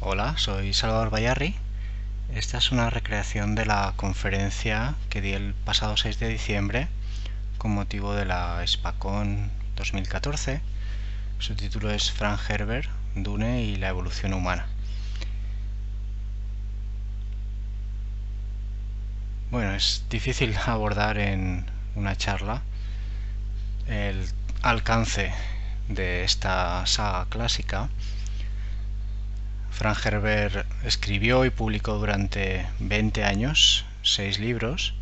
Hola, soy Salvador Bayarri. Esta es una recreación de la conferencia que di el pasado 6 de diciembre con motivo de la SPACON 2014. Su título es Frank Herbert, Dune y la evolución humana. Bueno, es difícil abordar en una charla el alcance de esta saga clásica. Frank Herbert escribió y publicó durante 20 años 6 libros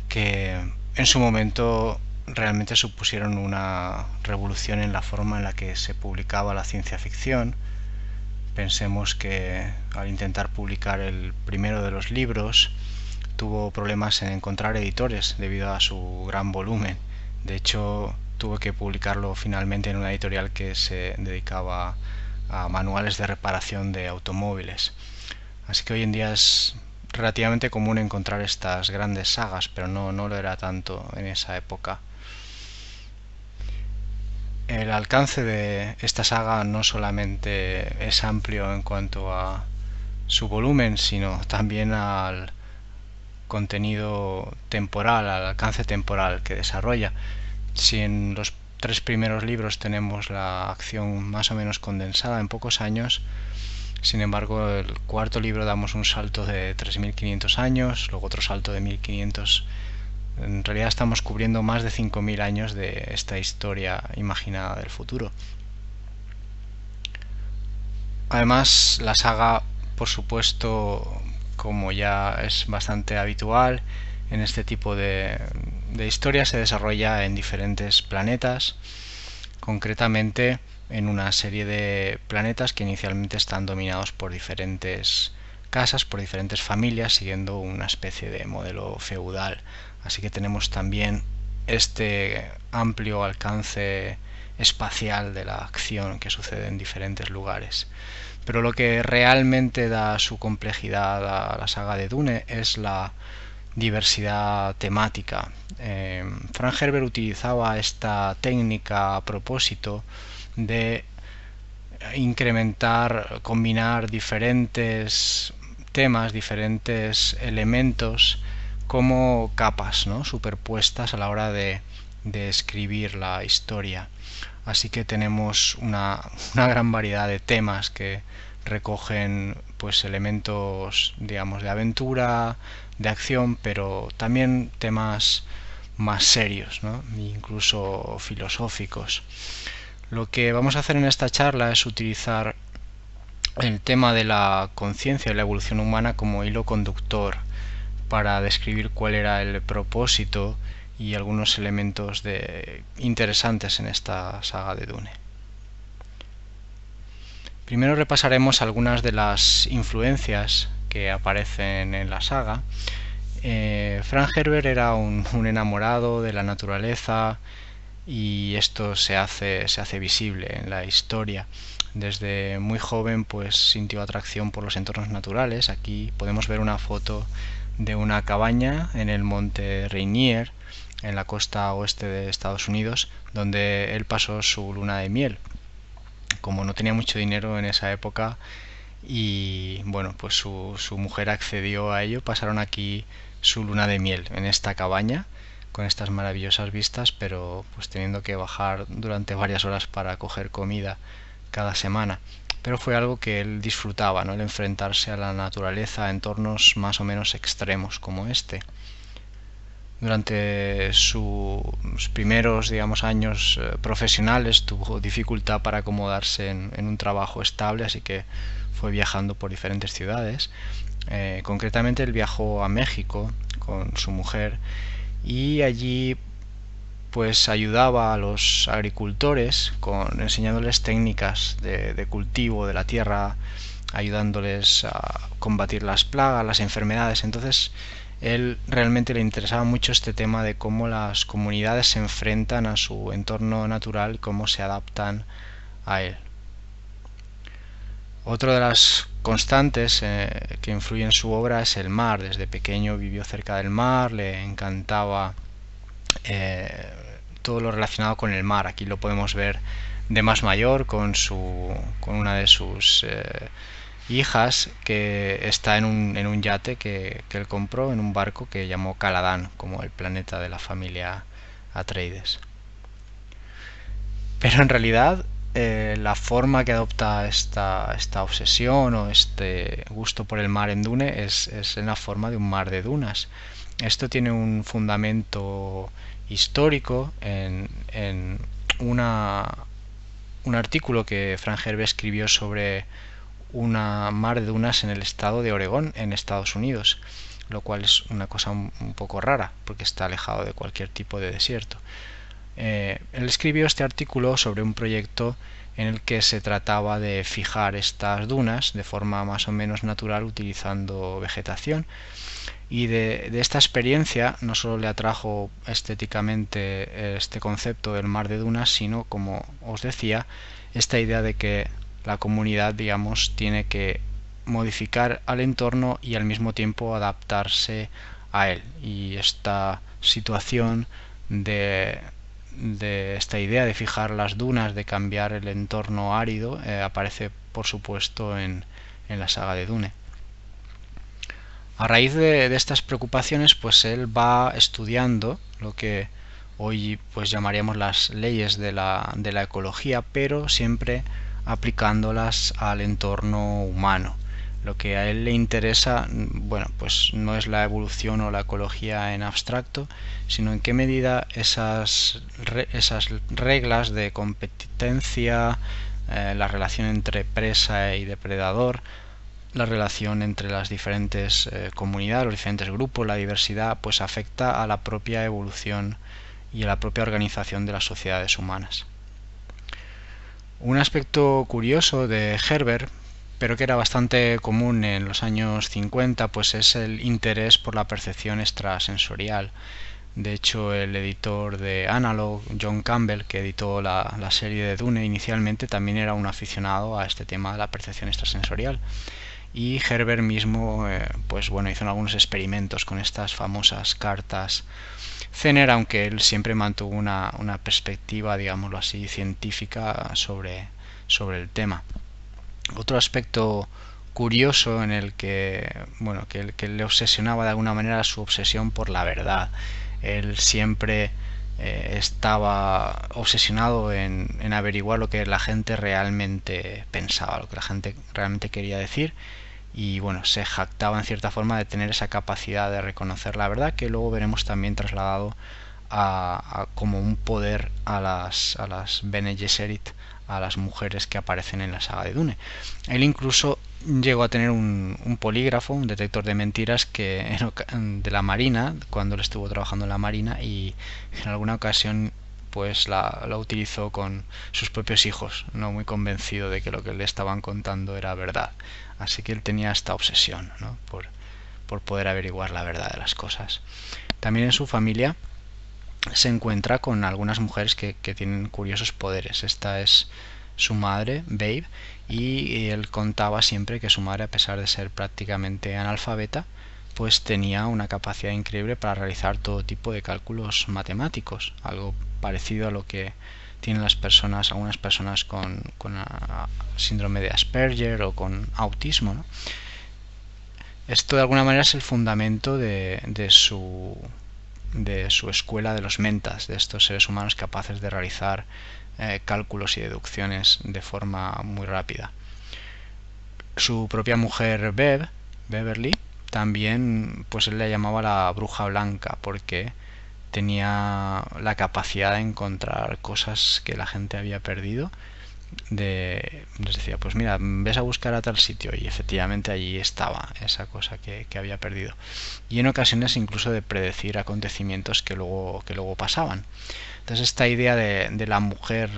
que en su momento realmente supusieron una revolución en la forma en la que se publicaba la ciencia ficción. Pensemos que al intentar publicar el primero de los libros tuvo problemas en encontrar editores debido a su gran volumen. De hecho, tuvo que publicarlo finalmente en una editorial que se dedicaba a manuales de reparación de automóviles. Así que hoy en día es relativamente común encontrar estas grandes sagas, pero no lo era tanto en esa época. El alcance de esta saga no solamente es amplio en cuanto a su volumen, sino también al contenido temporal, al alcance temporal que desarrolla. Si en los 3 primeros libros tenemos la acción más o menos condensada en pocos años, sin embargo el cuarto libro damos un salto de 3500 años, luego otro salto de 1500. En realidad estamos cubriendo más de 5000 años de esta historia imaginada del futuro. Además, la saga, por supuesto, como ya es bastante habitual en este tipo de historia, se desarrolla en diferentes planetas, concretamente en una serie de planetas que inicialmente están dominados por diferentes casas, por diferentes familias, siguiendo una especie de modelo feudal. Así que tenemos también este amplio alcance espacial de la acción que sucede en diferentes lugares. Pero lo que realmente da su complejidad a la saga de Dune es la diversidad temática. Frank Herbert utilizaba esta técnica a propósito de incrementar, combinar diferentes temas, diferentes elementos como capas, ¿no?, superpuestas a la hora de escribir la historia. Así que tenemos una gran variedad de temas que recogen pues elementos, digamos, de aventura, de acción, pero también temas más serios, ¿no?, incluso filosóficos. Lo que vamos a hacer en esta charla es utilizar el tema de la conciencia y la evolución humana como hilo conductor para describir cuál era el propósito y algunos elementos interesantes en esta saga de Dune. Primero repasaremos algunas de las influencias que aparecen en la saga. Frank Herbert era un enamorado de la naturaleza y esto se hace visible en la historia. Desde muy joven pues sintió atracción por los entornos naturales. Aquí podemos ver una foto de una cabaña en el monte Rainier, en la costa oeste de Estados Unidos, donde él pasó su luna de miel. Como no tenía mucho dinero en esa época y bueno, pues su mujer accedió a ello, pasaron aquí su luna de miel en esta cabaña con estas maravillosas vistas, pero pues teniendo que bajar durante varias horas para coger comida cada semana. Pero fue algo que él disfrutaba, ¿no?, el enfrentarse a la naturaleza a entornos más o menos extremos como este. Durante sus primeros, digamos, años profesionales tuvo dificultad para acomodarse en un trabajo estable, así que fue viajando por diferentes ciudades. Concretamente él viajó a México con su mujer y allí pues ayudaba a los agricultores enseñándoles técnicas de cultivo de la tierra, ayudándoles a combatir las plagas, las enfermedades. Entonces él realmente le interesaba mucho este tema de cómo las comunidades se enfrentan a su entorno natural y cómo se adaptan a él. Otra de las constantes que influye en su obra es el mar. Desde pequeño vivió cerca del mar, le encantaba todo lo relacionado con el mar. Aquí lo podemos ver de más mayor con una de sus hijas, que está en un yate que él compró, en un barco que llamó Caladan, como el planeta de la familia Atreides. Pero en realidad la forma que adopta esta obsesión o este gusto por el mar en Dune es en la forma de un mar de dunas. Esto tiene un fundamento histórico en un artículo que Frank Herbert escribió sobre una mar de dunas en el estado de Oregón, en Estados Unidos, lo cual es una cosa un poco rara porque está alejado de cualquier tipo de desierto. Él escribió este artículo sobre un proyecto en el que se trataba de fijar estas dunas de forma más o menos natural utilizando vegetación, y de esta experiencia no solo le atrajo estéticamente este concepto del mar de dunas, sino, como os decía, esta idea de que la comunidad, digamos, tiene que modificar al entorno y al mismo tiempo adaptarse a él. Y esta situación de esta idea de fijar las dunas, de cambiar el entorno árido, aparece por supuesto en la saga de Dune. A raíz de estas preocupaciones, pues él va estudiando lo que hoy pues llamaríamos las leyes de la ecología, pero siempre aplicándolas al entorno humano. Lo que a él le interesa, bueno, pues no es la evolución o la ecología en abstracto, sino en qué medida esas reglas de competencia, la relación entre presa y depredador, la relación entre las diferentes comunidades, los diferentes grupos, la diversidad, pues afecta a la propia evolución y a la propia organización de las sociedades humanas. Un aspecto curioso de Herbert, pero que era bastante común en los años 50, pues es el interés por la percepción extrasensorial. De hecho, el editor de Analog, John Campbell, que editó la serie de Dune inicialmente, también era un aficionado a este tema de la percepción extrasensorial. Y Herbert mismo pues bueno, hizo algunos experimentos con estas famosas cartas Zener, aunque él siempre mantuvo una perspectiva, digámoslo así, científica sobre el tema. Otro aspecto curioso en el que, bueno, que le obsesionaba de alguna manera, su obsesión por la verdad. Él siempre estaba obsesionado en averiguar lo que la gente realmente pensaba, lo que la gente realmente quería decir, y bueno, se jactaba en cierta forma de tener esa capacidad de reconocer la verdad, que luego veremos también trasladado como un poder a las Bene Gesserit, a las mujeres que aparecen en la saga de Dune. Él incluso llegó a tener un polígrafo, un detector de mentiras de la Marina, cuando él estuvo trabajando en la Marina, y en alguna ocasión pues la utilizó con sus propios hijos, no muy convencido de que lo que le estaban contando era verdad. Así que él tenía esta obsesión, ¿no?, por poder averiguar la verdad de las cosas. También en su familia se encuentra con algunas mujeres que tienen curiosos poderes. Esta es su madre, Babe, y él contaba siempre que su madre, a pesar de ser prácticamente analfabeta, pues tenía una capacidad increíble para realizar todo tipo de cálculos matemáticos, algo parecido a lo que tienen algunas personas con síndrome de Asperger o con autismo, ¿no? Esto de alguna manera es el fundamento de su escuela de los mentas, de estos seres humanos capaces de realizar cálculos y deducciones de forma muy rápida. Su propia mujer Beverly, también pues él la llamaba la bruja blanca, porque tenía la capacidad de encontrar cosas que la gente había perdido. Les decía, pues mira, ves a buscar a tal sitio, y efectivamente allí estaba esa cosa que había perdido, y en ocasiones incluso de predecir acontecimientos que luego pasaban. Entonces esta idea de la mujer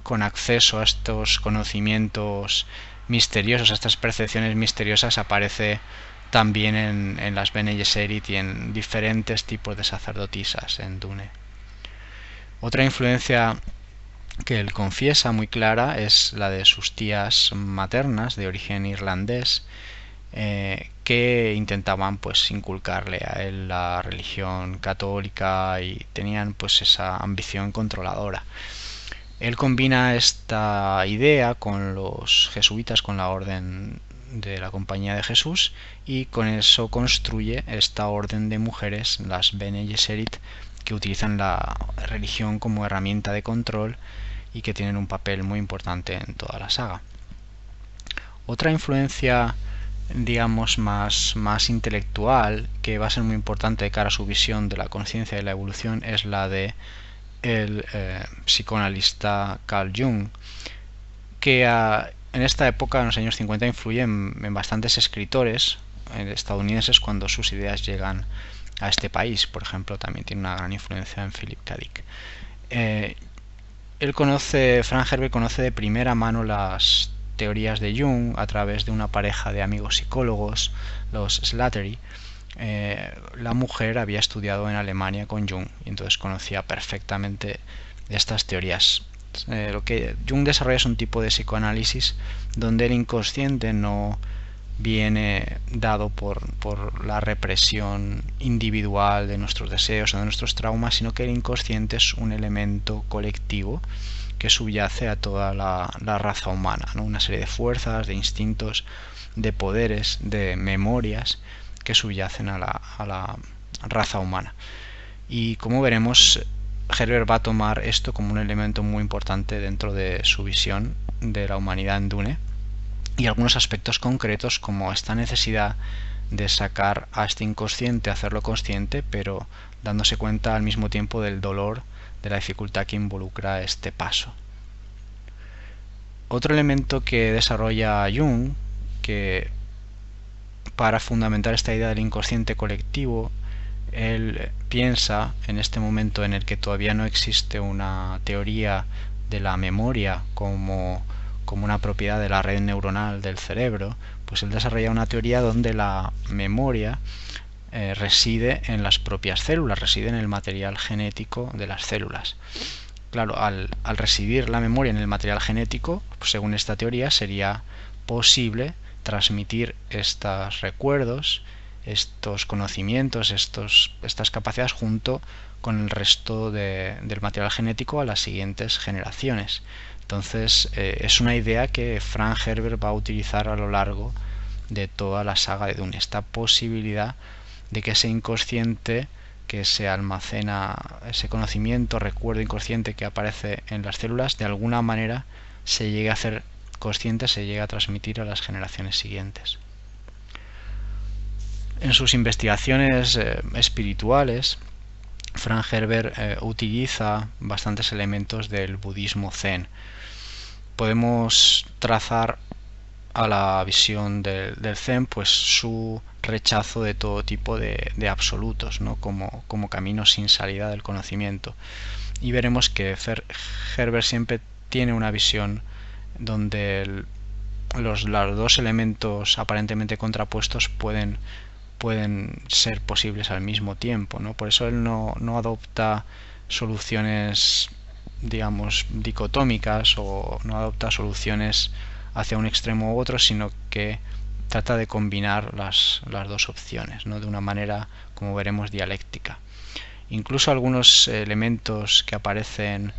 con acceso a estos conocimientos misteriosos, a estas percepciones misteriosas, aparece también en las Bene Gesserit y en diferentes tipos de sacerdotisas en Dune. Otra influencia que él confiesa muy clara es la de sus tías maternas de origen irlandés, que intentaban pues inculcarle a él la religión católica y tenían pues esa ambición controladora. Él combina esta idea con los jesuitas, con la orden de la Compañía de Jesús, y con eso construye esta orden de mujeres, las Bene Gesserit, que utilizan la religión como herramienta de control y que tienen un papel muy importante en toda la saga. Otra influencia, digamos, más intelectual, que va a ser muy importante de cara a su visión de la conciencia y la evolución, es la de el psicoanalista Carl Jung, que en esta época, en los años 50, influye en bastantes escritores estadounidenses cuando sus ideas llegan a este país. Por ejemplo, también tiene una gran influencia en Philip K. Dick. Frank Herbert conoce de primera mano las teorías de Jung a través de una pareja de amigos psicólogos, los Slattery. La mujer había estudiado en Alemania con Jung y entonces conocía perfectamente estas teorías. Lo que Jung desarrolla es un tipo de psicoanálisis donde el inconsciente no viene dado por la represión individual de nuestros deseos o de nuestros traumas, sino que el inconsciente es un elemento colectivo que subyace a toda la raza humana, ¿no? Una serie de fuerzas, de instintos, de poderes, de memorias que subyacen a la raza humana. Y como veremos, Herbert va a tomar esto como un elemento muy importante dentro de su visión de la humanidad en Dune, y algunos aspectos concretos como esta necesidad de sacar a este inconsciente, hacerlo consciente, pero dándose cuenta al mismo tiempo del dolor, de la dificultad que involucra este paso. Otro elemento que desarrolla Jung, que para fundamentar esta idea del inconsciente colectivo, él piensa en este momento en el que todavía no existe una teoría de la memoria como una propiedad de la red neuronal del cerebro, pues él desarrolla una teoría donde la memoria reside en las propias células, reside en el material genético de las células. Claro, al residir la memoria en el material genético, pues según esta teoría, sería posible transmitir estos recuerdos, estos conocimientos, estas capacidades junto con el resto del material genético a las siguientes generaciones. Entonces es una idea que Frank Herbert va a utilizar a lo largo de toda la saga de Dune, esta posibilidad de que ese inconsciente que se almacena, ese conocimiento, recuerdo inconsciente que aparece en las células, de alguna manera se llegue a hacer consciente, se llegue a transmitir a las generaciones siguientes. En sus investigaciones espirituales, Frank Herbert utiliza bastantes elementos del budismo zen. Podemos trazar a la visión del zen pues su rechazo de todo tipo de absolutos, ¿no? como camino sin salida del conocimiento. Y veremos que Herbert siempre tiene una visión donde los dos elementos aparentemente contrapuestos pueden ser posibles al mismo tiempo, ¿no? Por eso él no adopta soluciones, digamos, dicotómicas, o no adopta soluciones hacia un extremo u otro, sino que trata de combinar las dos opciones, ¿no? De una manera, como veremos, dialéctica. Incluso algunos elementos que aparecen,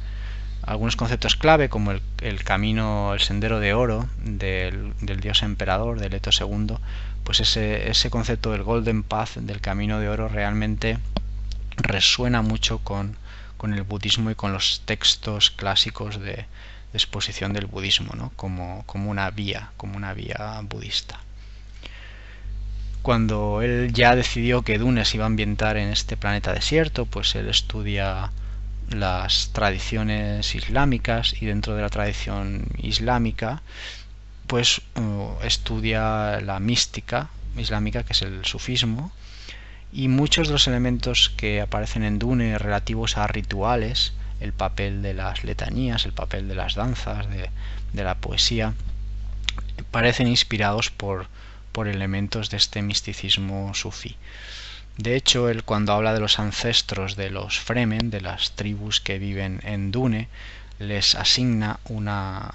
algunos conceptos clave, como el camino, el sendero de oro del dios emperador, de Leto II, pues ese concepto del Golden Path, del camino de oro, realmente resuena mucho con el budismo y con los textos clásicos de exposición del budismo, ¿no? como una vía budista. Cuando él ya decidió que Dune se iba a ambientar en este planeta desierto, pues él estudia las tradiciones islámicas, y dentro de la tradición islámica pues estudia la mística islámica, que es el sufismo, y muchos de los elementos que aparecen en Dune relativos a rituales, el papel de las letanías, el papel de las danzas, de la poesía, parecen inspirados por elementos de este misticismo sufí. De hecho, él, cuando habla de los ancestros de los Fremen, de las tribus que viven en Dune, les asigna una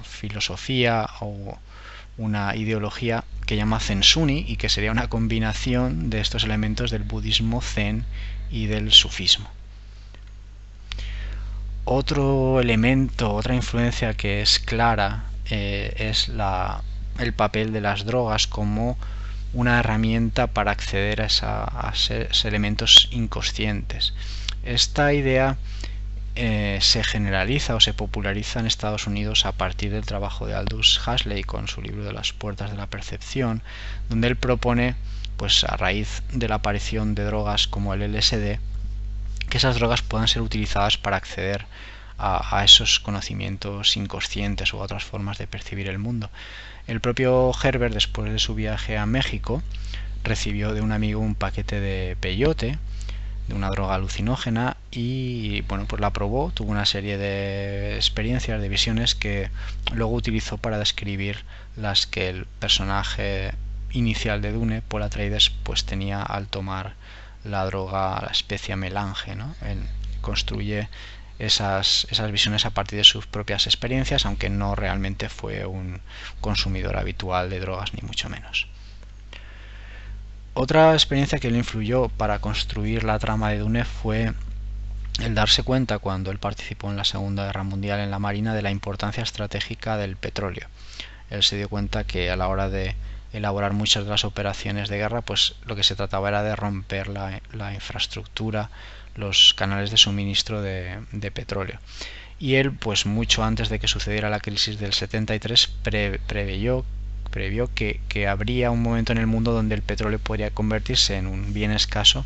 filosofía o una ideología que llama Zensuni, y que sería una combinación de estos elementos del budismo zen y del sufismo. Otro elemento, otra influencia que es clara es el papel de las drogas como una herramienta para acceder a esos elementos inconscientes. Esta idea se generaliza o se populariza en Estados Unidos a partir del trabajo de Aldous Huxley con su libro de las puertas de la percepción, donde él propone, pues a raíz de la aparición de drogas como el LSD, que esas drogas puedan ser utilizadas para acceder a esos conocimientos inconscientes u otras formas de percibir el mundo. El propio Herbert, después de su viaje a México, recibió de un amigo un paquete de peyote, de una droga alucinógena, y bueno, pues la probó, tuvo una serie de experiencias, de visiones que luego utilizó para describir las que el personaje inicial de Dune, Paul Atreides, pues tenía al tomar la droga, la especia melange, ¿no? Él construye esas visiones a partir de sus propias experiencias, aunque no realmente fue un consumidor habitual de drogas, ni mucho menos. Otra experiencia que le influyó para construir la trama de Dune fue el darse cuenta, cuando él participó en la Segunda Guerra Mundial en la Marina, de la importancia estratégica del petróleo. Él se dio cuenta que a la hora de elaborar muchas de las operaciones de guerra, pues lo que se trataba era de romper la infraestructura, los canales de suministro de petróleo. Y él, pues mucho antes de que sucediera la crisis del 73, previó que habría un momento en el mundo donde el petróleo podría convertirse en un bien escaso,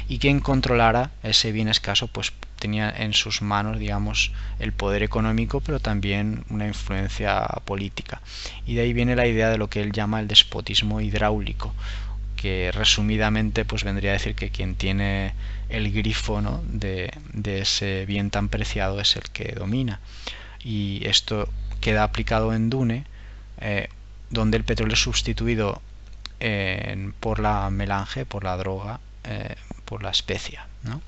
y quien controlara ese bien escaso pues tenía en sus manos, digamos, el poder económico, pero también una influencia política. Y de ahí viene la idea de lo que él llama el despotismo hidráulico, que resumidamente pues vendría a decir que quien tiene el grifo, ¿no?, de ese bien tan preciado es el que domina. Y esto queda aplicado en Dune, donde el petróleo es sustituido por la melange, por la droga, por la especia, ¿no?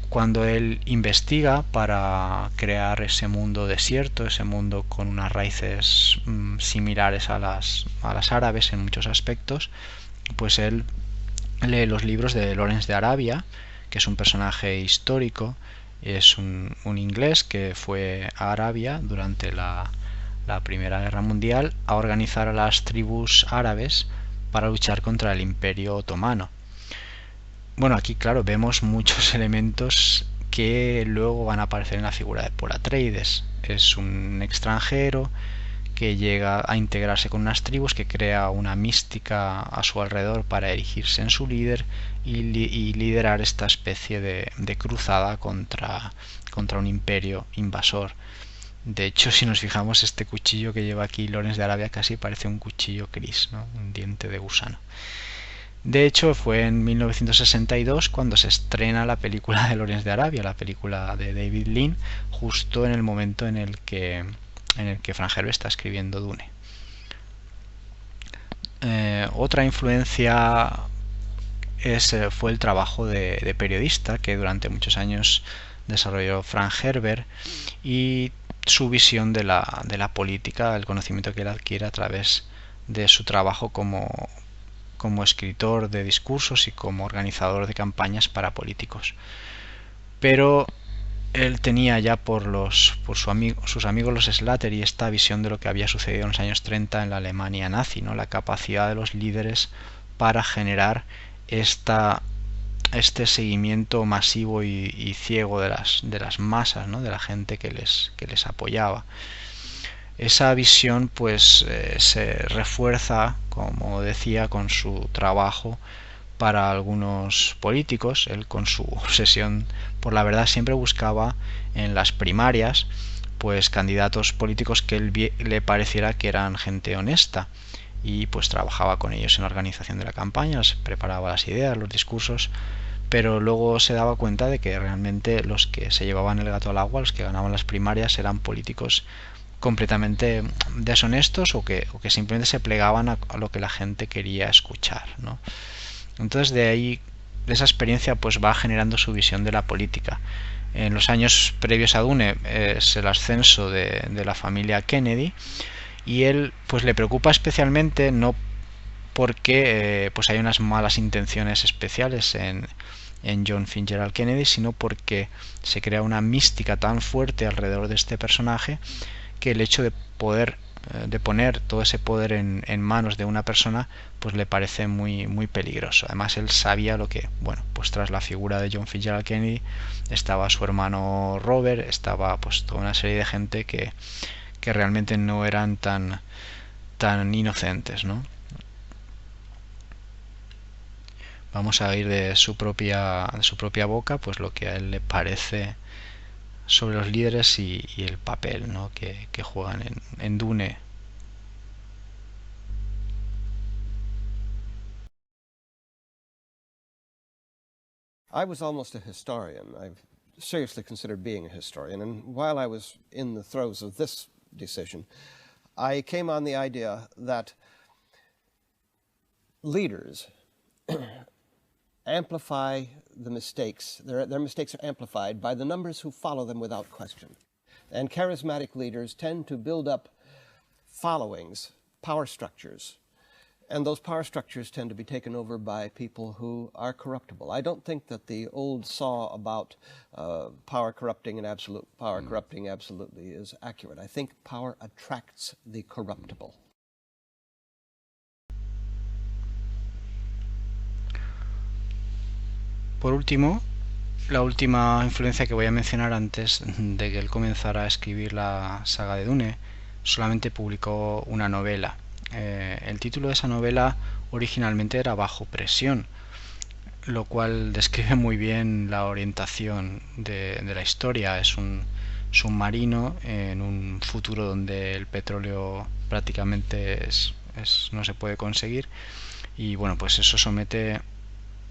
Cuando él investiga para crear ese mundo desierto, ese mundo con unas raíces similares a las árabes en muchos aspectos, pues él lee los libros de Lawrence de Arabia, que es un personaje histórico, es un inglés que fue a Arabia durante la Primera Guerra Mundial a organizar a las tribus árabes para luchar contra el Imperio Otomano. Bueno, aquí claro vemos muchos elementos que luego van a aparecer en la figura de Paul Atreides. Es un extranjero que llega a integrarse con unas tribus, que crea una mística a su alrededor para erigirse en su líder y liderar esta especie de cruzada contra un imperio invasor. De hecho, si nos fijamos, este cuchillo que lleva aquí Lawrence de Arabia casi parece un cuchillo gris, ¿no?, un diente de gusano. De hecho, fue en 1962 cuando se estrena la película de Lawrence de Arabia, la película de David Lean, justo en el momento en el que Frank Herbert está escribiendo Dune. Otra influencia fue el trabajo de periodista que durante muchos años desarrolló Frank Herbert, y su visión de la política, el conocimiento que él adquiere a través de su trabajo como escritor de discursos y como organizador de campañas para políticos. Pero él tenía ya por sus amigos los Slattery esta visión de lo que había sucedido en los años 30 en la Alemania nazi, ¿no?, la capacidad de los líderes para generar este seguimiento masivo y ciego de las masas, ¿no?, de la gente que les apoyaba. Esa visión pues se refuerza, como decía, con su trabajo para algunos políticos. Él, con su obsesión por la verdad, siempre buscaba en las primarias pues candidatos políticos que le pareciera que eran gente honesta, y pues trabajaba con ellos en la organización de la campaña, preparaba las ideas, los discursos, pero luego se daba cuenta de que realmente los que se llevaban el gato al agua, los que ganaban las primarias, eran políticos completamente deshonestos o que simplemente se plegaban a lo que la gente quería escuchar, ¿no? Entonces de ahí, de esa experiencia, pues va generando su visión de la política. En los años previos a Dune es el ascenso de la familia Kennedy, y él pues le preocupa especialmente, no porque pues hay unas malas intenciones especiales en en John Fitzgerald Kennedy, sino porque se crea una mística tan fuerte alrededor de este personaje que el hecho de poner todo ese poder en manos de una persona, pues le parece muy, muy peligroso. Además, él sabía lo que, bueno, pues tras la figura de John Fitzgerald Kennedy estaba su hermano Robert, estaba pues toda una serie de gente que realmente no eran tan inocentes, ¿no? Vamos a oír de su propia boca pues lo que a él le parece sobre los líderes y el papel, ¿no?, que juegan en Dune. I was almost a historian. I've seriously considered being a historian, and while I was in the throes of this decision, I came on the idea that leaders amplify the mistakes. Their mistakes are amplified by the numbers who follow them without question. And charismatic leaders tend to build up followings, power structures, and those power structures tend to be taken over by people who are corruptible. I don't think that the old saw about power corrupting and absolute power corrupting absolutely is accurate. I think power attracts the corruptible. Por último, la última influencia que voy a mencionar antes de que él comenzara a escribir la saga de Dune, solamente publicó una novela. El título de esa novela originalmente era Bajo presión, lo cual describe muy bien la orientación de la historia. Es un submarino en un futuro donde el petróleo prácticamente no se puede conseguir, y bueno, pues eso somete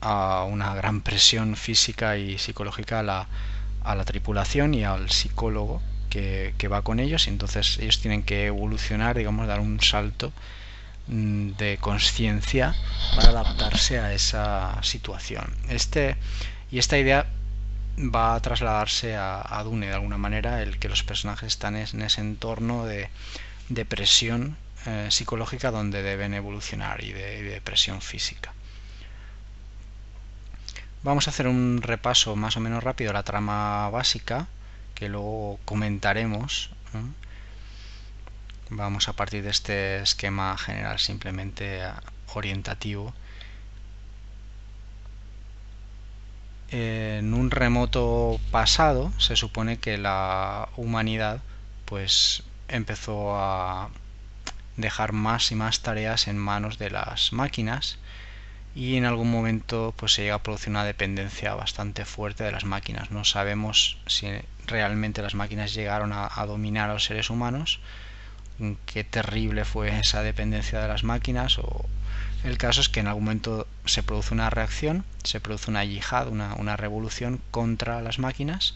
a una gran presión física y psicológica a la tripulación y al psicólogo que va con ellos, y entonces ellos tienen que evolucionar, digamos, dar un salto de conciencia para adaptarse a esa situación. Esta idea va a trasladarse a Dune de alguna manera, el que los personajes están en ese entorno de presión psicológica donde deben evolucionar y de presión física. Vamos a hacer un repaso más o menos rápido de la trama básica, que luego comentaremos. Vamos a partir de este esquema general simplemente orientativo. En un remoto pasado se supone que la humanidad pues empezó a dejar más y más tareas en manos de las máquinas, y en algún momento pues se llega a producir una dependencia bastante fuerte de las máquinas. No sabemos si realmente las máquinas llegaron a dominar a los seres humanos, qué terrible fue esa dependencia de las máquinas, o el caso es que en algún momento se produce una reacción, se produce una yihad, una revolución contra las máquinas,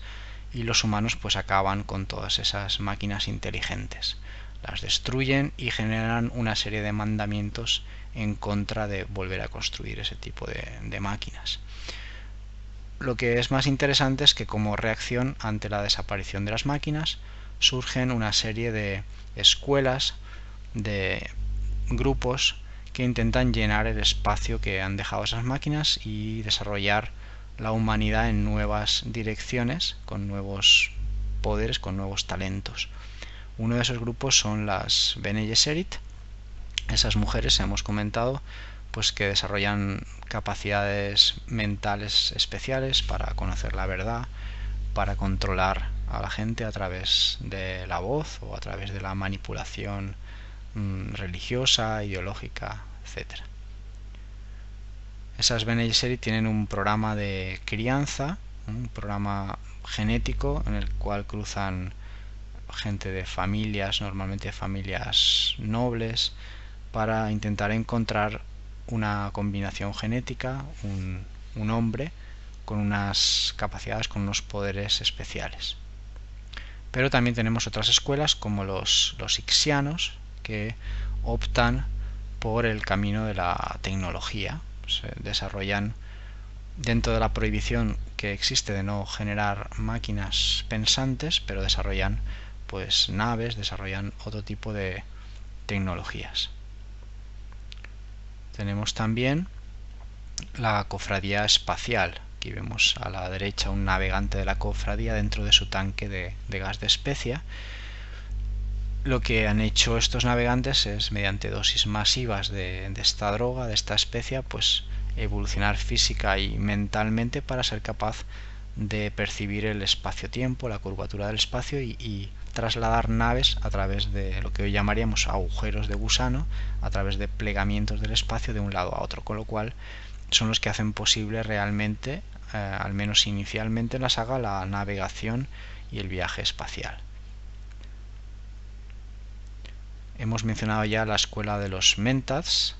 y los humanos pues acaban con todas esas máquinas inteligentes, las destruyen y generan una serie de mandamientos en contra de volver a construir ese tipo de máquinas. Lo que es más interesante es que como reacción ante la desaparición de las máquinas surgen una serie de escuelas, de grupos que intentan llenar el espacio que han dejado esas máquinas y desarrollar la humanidad en nuevas direcciones, con nuevos poderes, con nuevos talentos. Uno de esos grupos son las Bene Gesserit. Esas mujeres, hemos comentado, pues que desarrollan capacidades mentales especiales para conocer la verdad, para controlar a la gente a través de la voz o a través de la manipulación religiosa, ideológica, etc. Esas Bene Gesserit tienen un programa de crianza, un programa genético en el cual cruzan gente de familias, normalmente familias nobles, para intentar encontrar una combinación genética, un hombre con unas capacidades, con unos poderes especiales. Pero también tenemos otras escuelas como los Ixianos, que optan por el camino de la tecnología. Se desarrollan, dentro de la prohibición que existe de no generar máquinas pensantes, pero desarrollan pues naves, desarrollan otro tipo de tecnologías. Tenemos también la cofradía espacial, Aquí vemos a la derecha un navegante de la cofradía dentro de su tanque de gas de especia. Lo que han hecho estos navegantes es, mediante dosis masivas de esta droga, de esta especia, pues evolucionar física y mentalmente para ser capaz de percibir el espacio-tiempo, la curvatura del espacio y trasladar naves a través de lo que hoy llamaríamos agujeros de gusano, a través de plegamientos del espacio de un lado a otro, con lo cual son los que hacen posible realmente, al menos inicialmente en la saga, la navegación y el viaje espacial. Hemos mencionado ya la escuela de los Mentats.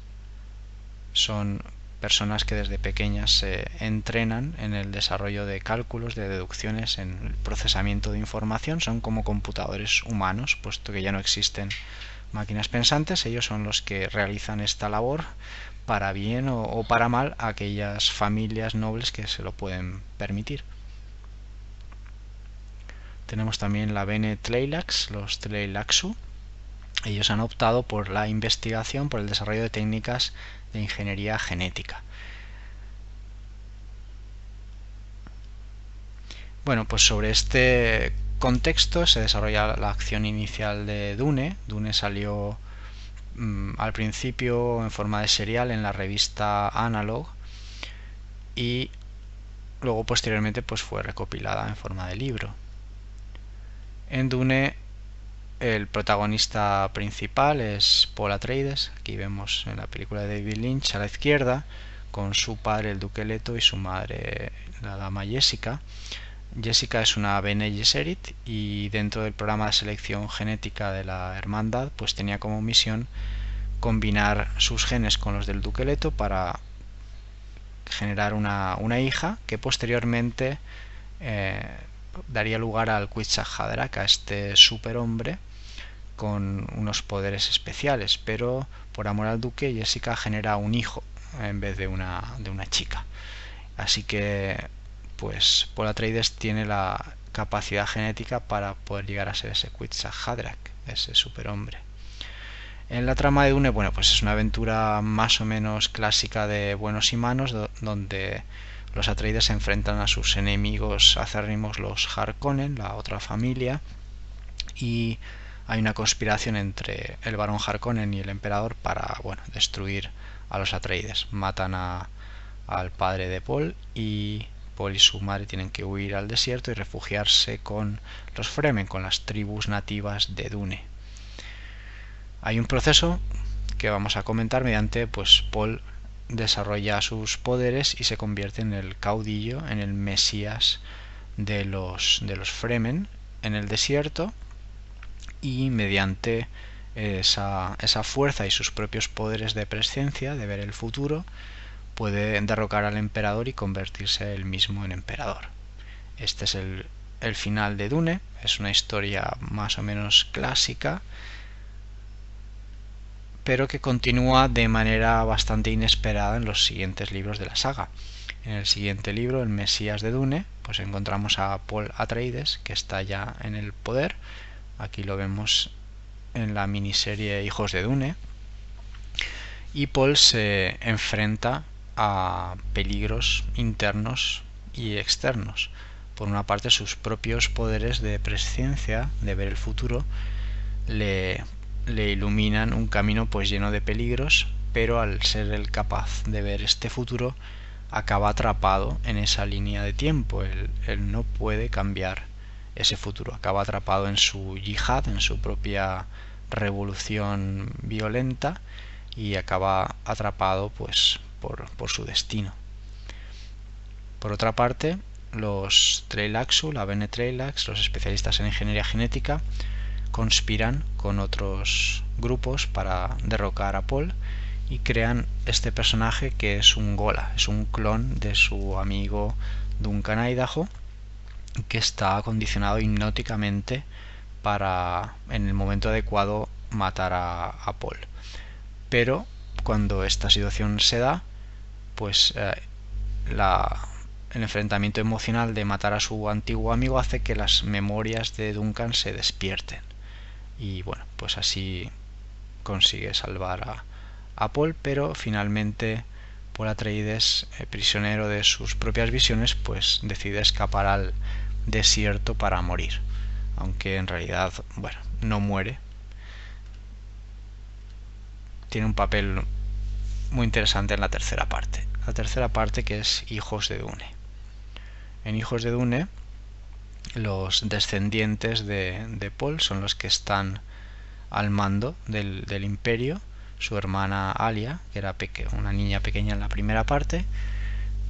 Son personas que desde pequeñas se entrenan en el desarrollo de cálculos, de deducciones, en el procesamiento de información. Son como computadores humanos, puesto que ya no existen máquinas pensantes. Ellos son los que realizan esta labor, para bien o para mal, a aquellas familias nobles que se lo pueden permitir. Tenemos también la Bene Tleilax, los Tleilaxu. Ellos han optado por la investigación, por el desarrollo de técnicas de ingeniería genética. Bueno, pues sobre este contexto se desarrolla la acción inicial de Dune. Dune salió al principio en forma de serial en la revista Analog y luego posteriormente pues fue recopilada en forma de libro. En Dune el protagonista principal es Paul Atreides. Aquí vemos en la película de David Lynch a la izquierda, con su padre el Duque Leto y su madre la dama Jessica. Jessica es una Bene Gesserit y dentro del programa de selección genética de la hermandad pues tenía como misión combinar sus genes con los del Duque Leto para generar una hija que posteriormente daría lugar al Kwisatz Haderach, a este superhombre con unos poderes especiales, pero por amor al duque Jessica genera un hijo en vez de una chica. Así que pues Paul Atreides tiene la capacidad genética para poder llegar a ser ese Kwisatz Haderach, ese superhombre. En la trama de Dune, bueno, pues es una aventura más o menos clásica de buenos y malos, donde los Atreides se enfrentan a sus enemigos acérrimos, los Harkonnen, la otra familia, y hay una conspiración entre el barón Harkonnen y el emperador para, bueno, destruir a los Atreides. Matan al padre de Paul y Paul y su madre tienen que huir al desierto y refugiarse con los Fremen, con las tribus nativas de Dune. Hay un proceso que vamos a comentar mediante pues Paul desarrolla sus poderes y se convierte en el caudillo, en el mesías de los Fremen en el desierto, y mediante esa fuerza y sus propios poderes de presciencia, de ver el futuro, puede derrocar al emperador y convertirse él mismo en emperador. Este es el final de Dune. Es una historia más o menos clásica, pero que continúa de manera bastante inesperada en los siguientes libros de la saga. En el siguiente libro, El Mesías de Dune, pues encontramos a Paul Atreides, que está ya en el poder. Aquí lo vemos en la miniserie Hijos de Dune. Y Paul se enfrenta a peligros internos y externos. Por una parte, sus propios poderes de presciencia, de ver el futuro, le iluminan un camino pues lleno de peligros, pero al ser él capaz de ver este futuro, acaba atrapado en esa línea de tiempo. Él no puede cambiar ese futuro, acaba atrapado en su yihad, en su propia revolución violenta, y acaba atrapado pues por su destino. Por otra parte, los Tleilaxu, la Bene Tleilax, los especialistas en ingeniería genética, conspiran con otros grupos para derrocar a Paul y crean este personaje que es un Ghola, es un clon de su amigo Duncan Idaho, que está acondicionado hipnóticamente para, en el momento adecuado, matar a Paul. Pero cuando esta situación se da, pues el enfrentamiento emocional de matar a su antiguo amigo hace que las memorias de Duncan se despierten. Y bueno, pues así consigue salvar a Paul, pero finalmente Paul Atreides, prisionero de sus propias visiones, pues decide escapar al desierto para morir, aunque en realidad, bueno, no muere. Tiene un papel muy interesante en la tercera parte. La tercera parte, que es Hijos de Dune. En Hijos de Dune, los descendientes de Paul son los que están al mando del imperio. Su hermana Alia, que era una niña pequeña en la primera parte,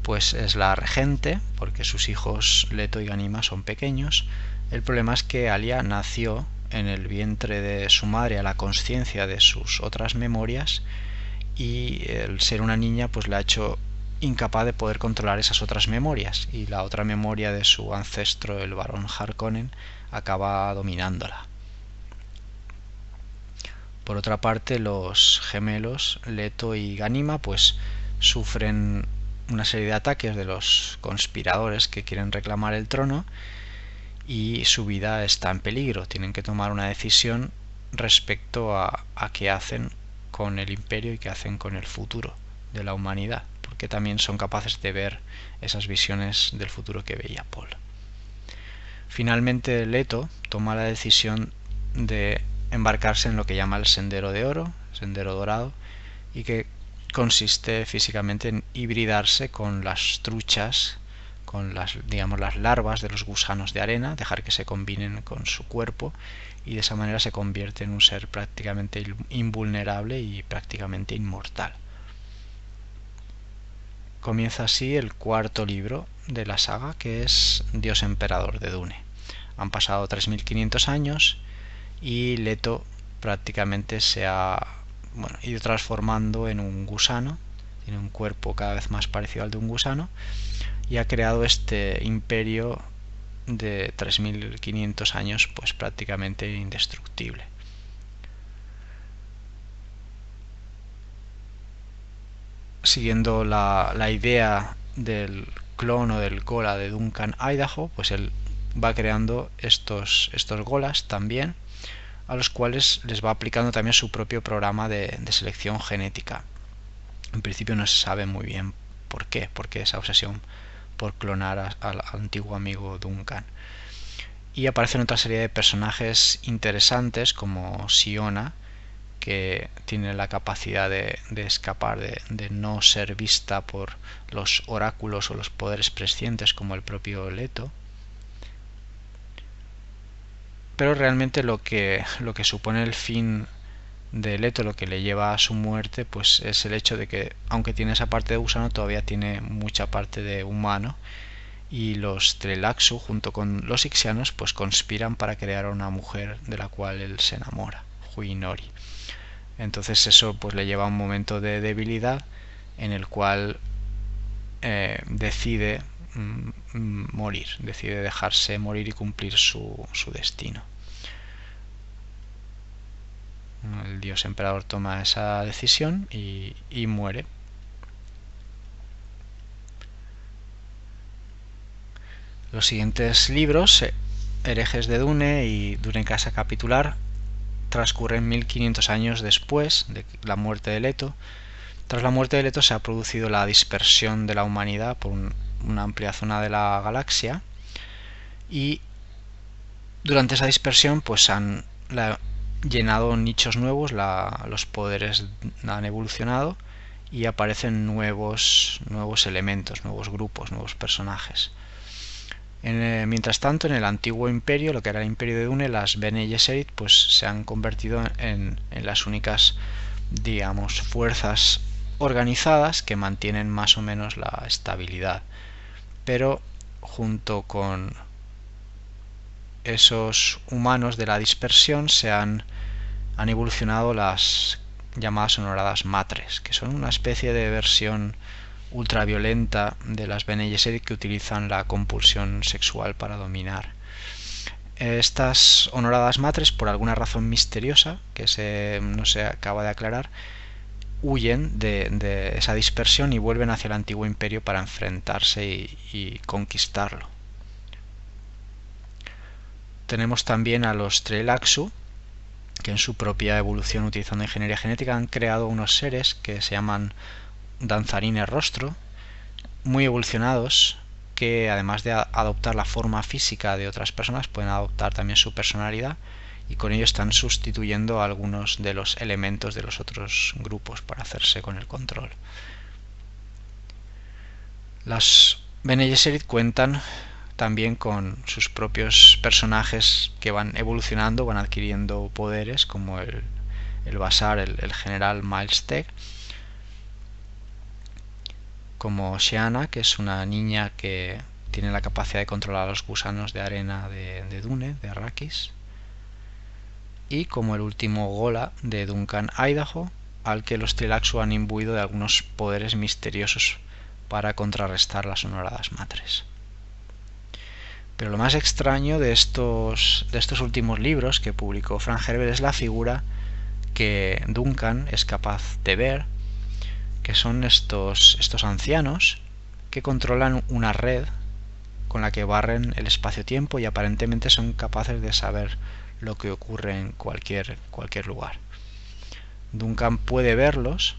pues es la regente, porque sus hijos Leto y Ganima son pequeños. El problema es que Alia nació en el vientre de su madre a la consciencia de sus otras memorias, y el ser una niña pues la ha hecho incapaz de poder controlar esas otras memorias, y la otra memoria de su ancestro, el barón Harkonnen, acaba dominándola. Por otra parte, los gemelos Leto y Ganima pues sufren una serie de ataques de los conspiradores que quieren reclamar el trono, y su vida está en peligro. Tienen que tomar una decisión respecto a qué hacen con el imperio y qué hacen con el futuro de la humanidad, porque también son capaces de ver esas visiones del futuro que veía Paul. Finalmente Leto toma la decisión de embarcarse en lo que llama el Sendero de Oro, Sendero Dorado, y que consiste físicamente en hibridarse con las truchas, con las larvas de los gusanos de arena, dejar que se combinen con su cuerpo, y de esa manera se convierte en un ser prácticamente invulnerable y prácticamente inmortal. Comienza así el cuarto libro de la saga, que es Dios Emperador de Dune. Han pasado 3500 años y Leto prácticamente se ha ido transformando en un gusano. Tiene un cuerpo cada vez más parecido al de un gusano, y ha creado este imperio de 3500 años pues prácticamente indestructible. Siguiendo la idea del clon o del Gola de Duncan Idaho, pues él va creando estos Golas también, a los cuales les va aplicando también su propio programa de selección genética. En principio no se sabe muy bien por qué esa obsesión por clonar al antiguo amigo Duncan. Y aparecen otra serie de personajes interesantes como Siona, que tiene la capacidad de escapar, de no ser vista por los oráculos o los poderes prescientes como el propio Leto. Pero realmente lo que supone el fin de Leto, lo que le lleva a su muerte, pues es el hecho de que, aunque tiene esa parte de gusano, todavía tiene mucha parte de humano, y los Trelaxu junto con los Ixianos pues conspiran para crear a una mujer de la cual él se enamora, Hui Nori. Entonces eso pues le lleva a un momento de debilidad en el cual decide morir, decide dejarse morir y cumplir su destino. El dios emperador toma esa decisión y muere. Los siguientes libros, Herejes de Dune y Dune Casa Capitular, transcurren 1500 años después de la muerte de Leto. Tras la muerte de Leto se ha producido la dispersión de la humanidad por una amplia zona de la galaxia, y durante esa dispersión pues han llenado nichos nuevos, los poderes han evolucionado y aparecen nuevos elementos, nuevos grupos, nuevos personajes. Mientras tanto, en el antiguo imperio, lo que era el imperio de Dune, las Bene Gesserit pues se han convertido en las únicas, digamos, fuerzas organizadas que mantienen más o menos la estabilidad. Pero junto con esos humanos de la dispersión han evolucionado las llamadas honoradas matres, que son una especie de versión ultraviolenta de las Bene Gesserit que utilizan la compulsión sexual para dominar. Estas honoradas matres, por alguna razón misteriosa que no se acaba de aclarar, huyen de esa dispersión y vuelven hacia el antiguo imperio para enfrentarse y conquistarlo. Tenemos también a los Trelaxu, que en su propia evolución utilizando ingeniería genética han creado unos seres que se llaman danzarines rostro, muy evolucionados, que además de adoptar la forma física de otras personas, pueden adoptar también su personalidad, y con ello están sustituyendo a algunos de los elementos de los otros grupos para hacerse con el control. Las Bene Gesserit cuentan también con sus propios personajes que van evolucionando, van adquiriendo poderes, como el Basar, el general Miles Teg, como Sheana, que es una niña que tiene la capacidad de controlar a los gusanos de arena de Dune, de Arrakis, y como el último Ghola de Duncan Idaho, al que los Tleilaxu han imbuido de algunos poderes misteriosos para contrarrestar las honoradas matres. Pero lo más extraño de estos últimos libros que publicó Frank Herbert es la figura que Duncan es capaz de ver, que son estos ancianos que controlan una red con la que barren el espacio-tiempo y aparentemente son capaces de saber lo que ocurre en cualquier lugar. Duncan puede verlos,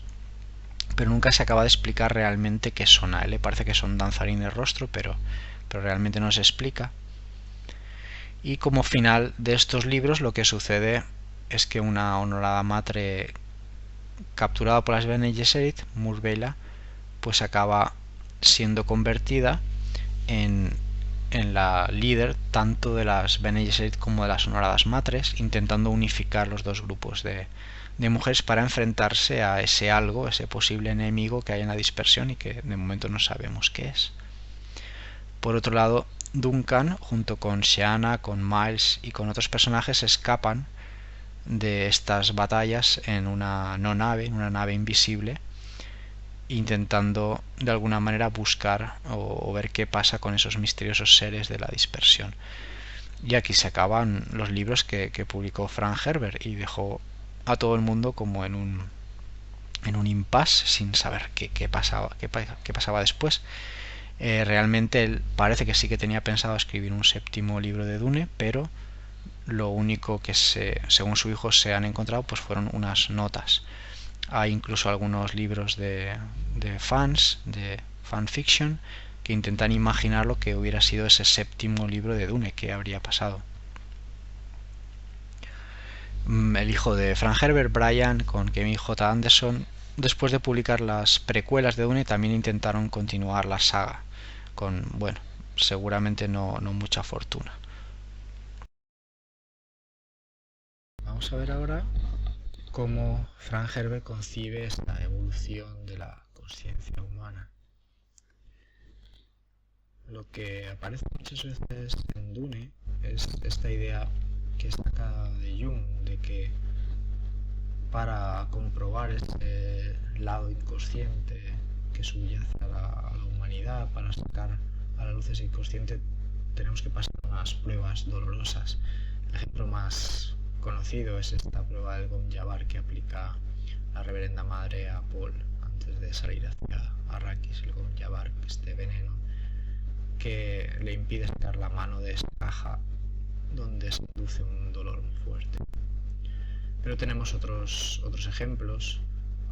pero nunca se acaba de explicar realmente qué son. A él le parece que son danzarines rostro, pero realmente no se explica. Y como final de estos libros, lo que sucede es que una honorada matre capturada por las Bene Gesserit, Murbella, pues acaba siendo convertida en la líder tanto de las Bene Gesserit como de las honoradas matres, intentando unificar los dos grupos de mujeres para enfrentarse a ese algo, ese posible enemigo que hay en la dispersión y que de momento no sabemos qué es. Por otro lado, Duncan, junto con Sheana, con Miles y con otros personajes, escapan de estas batallas en una nave invisible, intentando de alguna manera buscar o ver qué pasa con esos misteriosos seres de la dispersión. Y aquí se acaban los libros que publicó Frank Herbert y dejó a todo el mundo como en un impasse sin saber qué pasaba después. Realmente él parece que sí que tenía pensado escribir un séptimo libro de Dune, pero lo único que según su hijo se han encontrado pues fueron unas notas. Hay incluso algunos libros de fans, de fanfiction, que intentan imaginar lo que hubiera sido ese séptimo libro de Dune, qué habría pasado. El hijo de Frank Herbert, Brian, con Kevin J. Anderson, después de publicar las precuelas de Dune, también intentaron continuar la saga, con, bueno, seguramente no mucha fortuna. Vamos a ver ahora cómo Frank Herbert concibe esta evolución de la conciencia humana. Lo que aparece muchas veces en Dune es esta idea que es sacada de Jung, de que para comprobar ese lado inconsciente que subyace a la humanidad, para sacar a la luz ese inconsciente, tenemos que pasar unas pruebas dolorosas. El ejemplo más conocido es esta prueba del Gom Jabbar que aplica la reverenda madre a Paul antes de salir hacia Arrakis, el Gom Jabbar, este veneno que le impide sacar la mano de esa caja donde se induce un dolor muy fuerte. Pero tenemos otros ejemplos,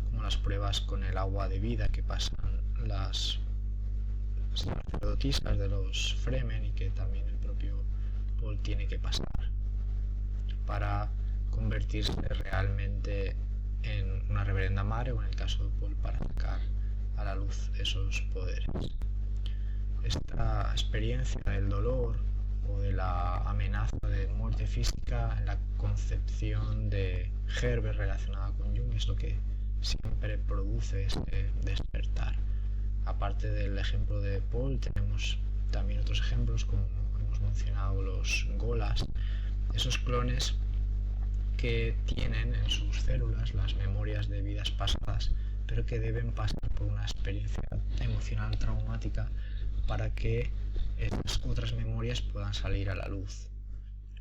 como las pruebas con el agua de vida que pasan las sacerdotisas de los Fremen y que también el propio Paul tiene que pasar para convertirse realmente en una reverenda madre, o en el caso de Paul para sacar a la luz esos poderes. Esta experiencia del dolor o de la amenaza de muerte física en la concepción de Herbert relacionada con Jung es lo que siempre produce ese despertar. Aparte del ejemplo de Paul, tenemos también otros ejemplos, como hemos mencionado los Gholas, esos clones que tienen en sus células las memorias de vidas pasadas, pero que deben pasar por una experiencia emocional traumática para que estas otras memorias puedan salir a la luz,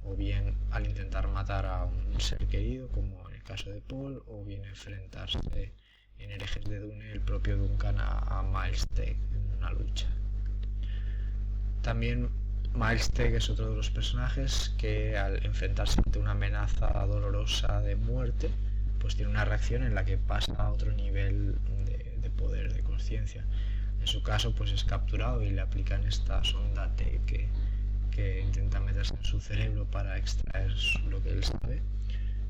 o bien al intentar matar a un ser querido, como en el caso de Paul, o bien enfrentarse en Herejes de Dune el propio Duncan a Miles Teg en una lucha. También Miles Teg es otro de los personajes que al enfrentarse ante una amenaza dolorosa de muerte pues tiene una reacción en la que pasa a otro nivel de poder, de conciencia. En su caso, pues es capturado y le aplican esta sonda T que intenta meterse en su cerebro para extraer lo que él sabe,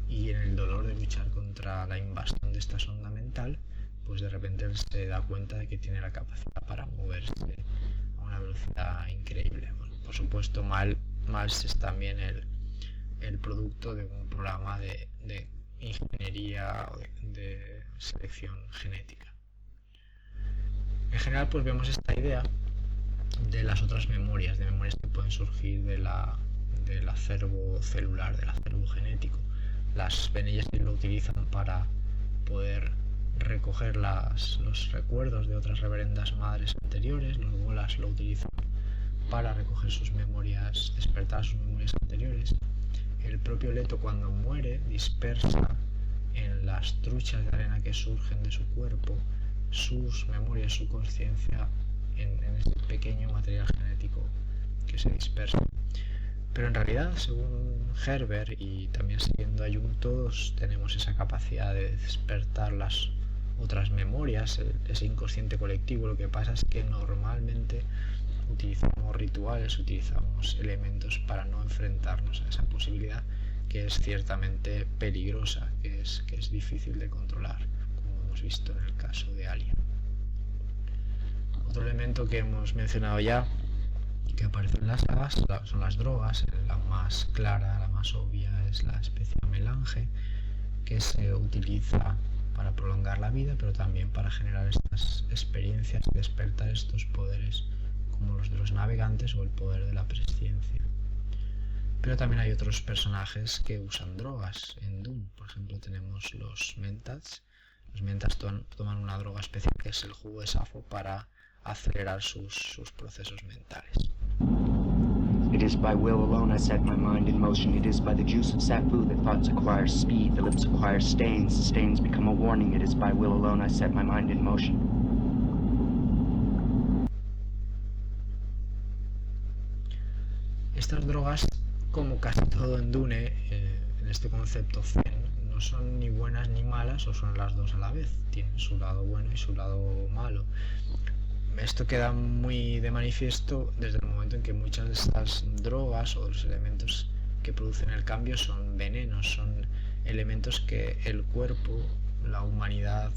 y en el dolor de luchar contra la invasión de esta sonda mental, pues de repente él se da cuenta de que tiene la capacidad para moverse a una velocidad increíble. Bueno, por supuesto, Miles es también el producto de un programa de ingeniería o de selección genética. En general, pues vemos esta idea de las otras memorias, de memorias que pueden surgir del acervo celular, del acervo genético. Las venillas lo utilizan para poder recoger los recuerdos de otras reverendas madres anteriores, los bolas lo utilizan para recoger sus memorias, despertar sus memorias anteriores. El propio Leto, cuando muere, dispersa en las truchas de arena que surgen de su cuerpo sus memorias, su conciencia en ese pequeño material genético que se dispersa. Pero en realidad, según Herbert y también siguiendo a Jung, todos tenemos esa capacidad de despertar las otras memorias, ese inconsciente colectivo. Lo que pasa es que normalmente utilizamos rituales, utilizamos elementos para no enfrentarnos a esa posibilidad, que es ciertamente peligrosa, que es difícil de controlar, como hemos visto en el caso de Alien. Otro elemento que hemos mencionado ya, que aparece en las sagas, son las drogas. La más clara, la más obvia es la especia melange, que se utiliza para prolongar la vida, pero también para generar estas experiencias y despertar estos poderes, como los de los navegantes o el poder de la presciencia. Pero también hay otros personajes que usan drogas. En Dune, por ejemplo, tenemos los mentats. Los mentats toman una droga especial que es el jugo de Safo para acelerar sus procesos mentales. It is by will alone I set my mind in motion. It is by the juice of Safu that thoughts acquire speed, the lips acquire stains, the stains become a warning. It is by will alone I set my mind in motion. Estas drogas, como casi todo en Dune, en este concepto Zen, no son ni buenas ni malas, o son las dos a la vez. Tienen su lado bueno y su lado malo. Esto queda muy de manifiesto desde el momento en que muchas de estas drogas o los elementos que producen el cambio son venenos, son elementos que el cuerpo, la humanidad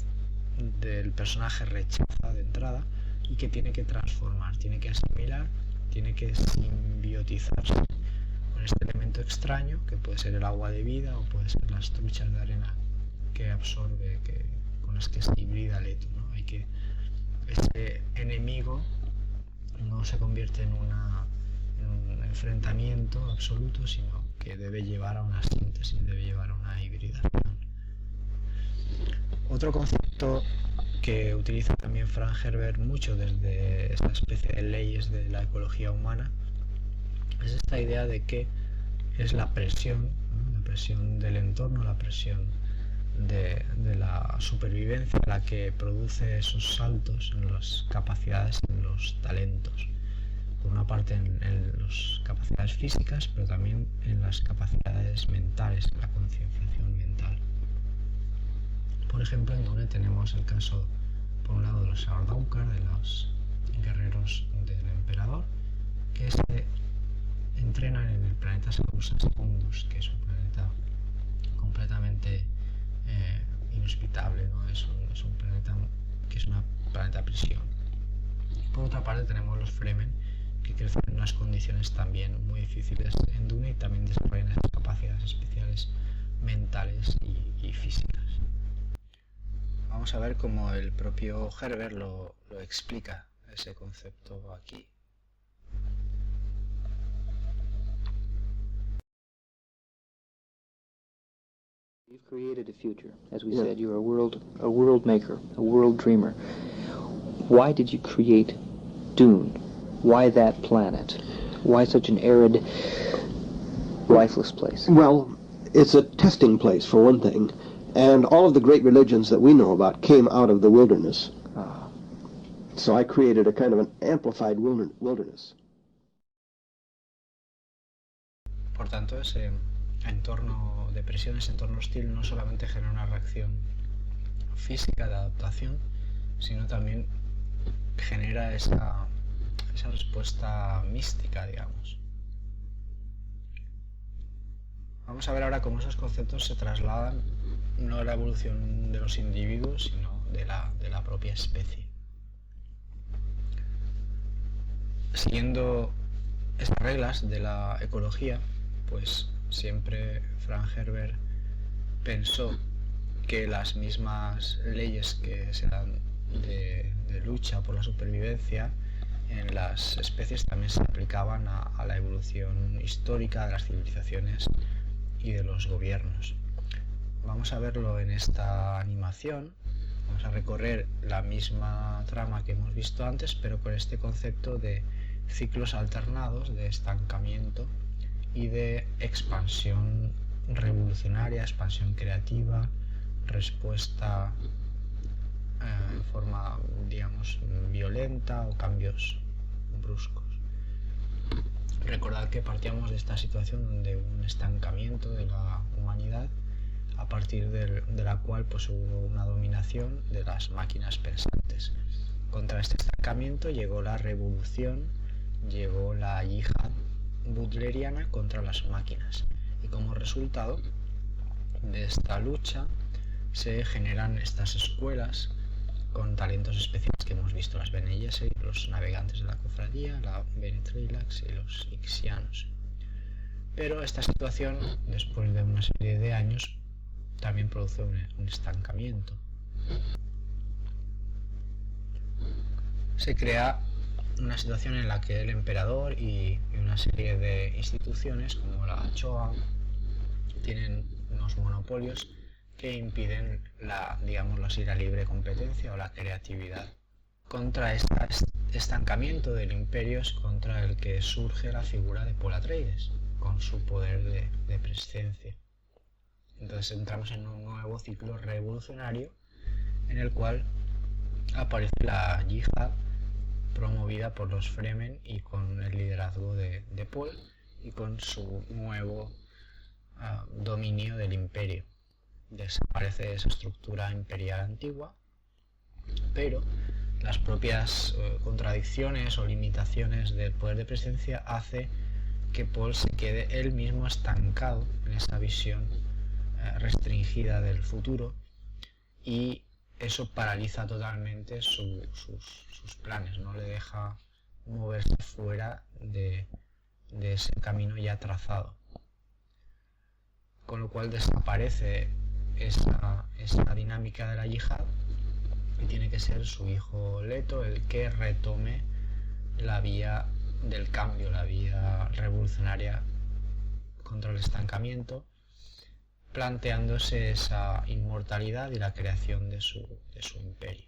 del personaje rechaza de entrada y que tiene que transformar, tiene que asimilar, tiene que simbiotizarse con este elemento extraño, que puede ser el agua de vida o puede ser las truchas de arena que absorbe, con las que se hibrida Leto, ¿no? Ese enemigo no se convierte en un enfrentamiento absoluto, sino que debe llevar a una síntesis, debe llevar a una hibridación. Otro concepto que utiliza también Frank Herbert mucho desde esta especie de leyes de la ecología humana es esta idea de que es la presión, ¿no? La presión del entorno, la presión de la supervivencia la que produce esos saltos en las capacidades, en los talentos. Por una parte en las capacidades físicas, pero también en las capacidades mentales, en la concienciación mental. Por ejemplo, en Dune tenemos el caso, por un lado, de los Sardaukar, de los guerreros del emperador, que se entrenan en el planeta Salusa Secundus, que es un planeta completamente inhospitable, ¿no? Es un planeta que es una planeta prisión. Por otra parte tenemos los Fremen, que crecen en unas condiciones también muy difíciles en Dune y también desarrollan esas capacidades especiales mentales y físicas. Vamos a ver cómo el propio Herbert lo explica, ese concepto aquí. You've created a future. As we said, you're a world maker, a world dreamer. Why did you create Dune? Why that planet? Why such an arid, lifeless place? Well, it's a testing place, for one thing. And all of the great religions that we know about came out of the wilderness. So I created a kind of an amplified wilderness. Por tanto, de presiones, entorno hostil, no solamente genera una reacción física de adaptación, sino también genera esa respuesta mística, digamos. Vamos a ver ahora cómo esos conceptos se trasladan no a la evolución de los individuos, sino de la propia especie. Siguiendo esas reglas de la ecología, pues siempre Frank Herbert pensó que las mismas leyes que se dan de lucha por la supervivencia en las especies también se aplicaban a la evolución histórica de las civilizaciones y de los gobiernos. Vamos a verlo en esta animación. Vamos a recorrer la misma trama que hemos visto antes, pero con este concepto de ciclos alternados de estancamiento y de expansión revolucionaria, expansión creativa, respuesta en forma, digamos, violenta o cambios bruscos. Recordad que partíamos de esta situación de un estancamiento de la humanidad, a partir de la cual pues hubo una dominación de las máquinas pensantes. Contra este estancamiento llegó la revolución, llegó la yihad butleriana contra las máquinas, y como resultado de esta lucha se generan estas escuelas con talentos especiales que hemos visto, las Bene Gesserit, los navegantes de la cofradía, la Bene Tleilax y los Ixianos. Pero esta situación, después de una serie de años, también produce un estancamiento. Se crea una situación en la que el emperador y una serie de instituciones como la Shoah tienen unos monopolios que impiden la libre competencia o la creatividad. Contra este estancamiento del imperio es contra el que surge la figura de Paul Atreides, con su poder de presencia. Entonces entramos en un nuevo ciclo revolucionario en el cual aparece la yihad promovida por los Fremen y con el liderazgo de Paul y con su nuevo dominio del imperio. Desaparece esa estructura imperial antigua, pero las propias contradicciones o limitaciones del poder de presencia hace que Paul se quede él mismo estancado en esa visión restringida del futuro, y eso paraliza totalmente sus planes, no le deja moverse fuera de ese camino ya trazado, con lo cual desaparece esa dinámica de la yihad y tiene que ser su hijo Leto el que retome la vía del cambio, la vía revolucionaria contra el estancamiento, planteándose esa inmortalidad y la creación de su imperio.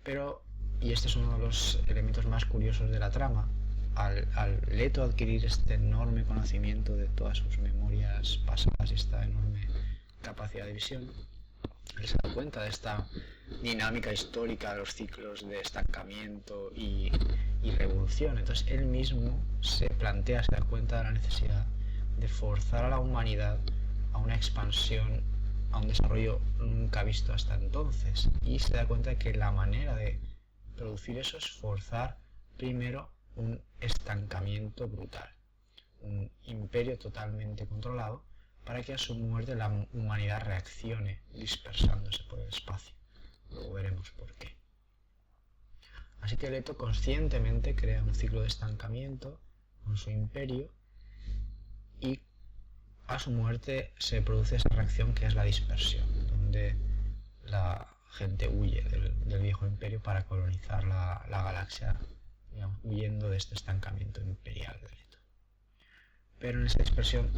Pero, y este es uno de los elementos más curiosos de la trama, al Leto adquirir este enorme conocimiento de todas sus memorias pasadas y esta enorme capacidad de visión, él se da cuenta de esta dinámica histórica de los ciclos de estancamiento y revolución. Entonces él mismo se da cuenta de la necesidad de forzar a la humanidad a una expansión, a un desarrollo nunca visto hasta entonces, y se da cuenta de que la manera de producir eso es forzar primero un estancamiento brutal, un imperio totalmente controlado, para que a su muerte la humanidad reaccione dispersándose por el espacio. Luego veremos por qué. Así que Leto conscientemente crea un ciclo de estancamiento con su imperio, y a su muerte se produce esa reacción que es la dispersión, donde la gente huye del viejo imperio para colonizar la galaxia, digamos, huyendo de este estancamiento imperial de Leto. Pero en esa dispersión,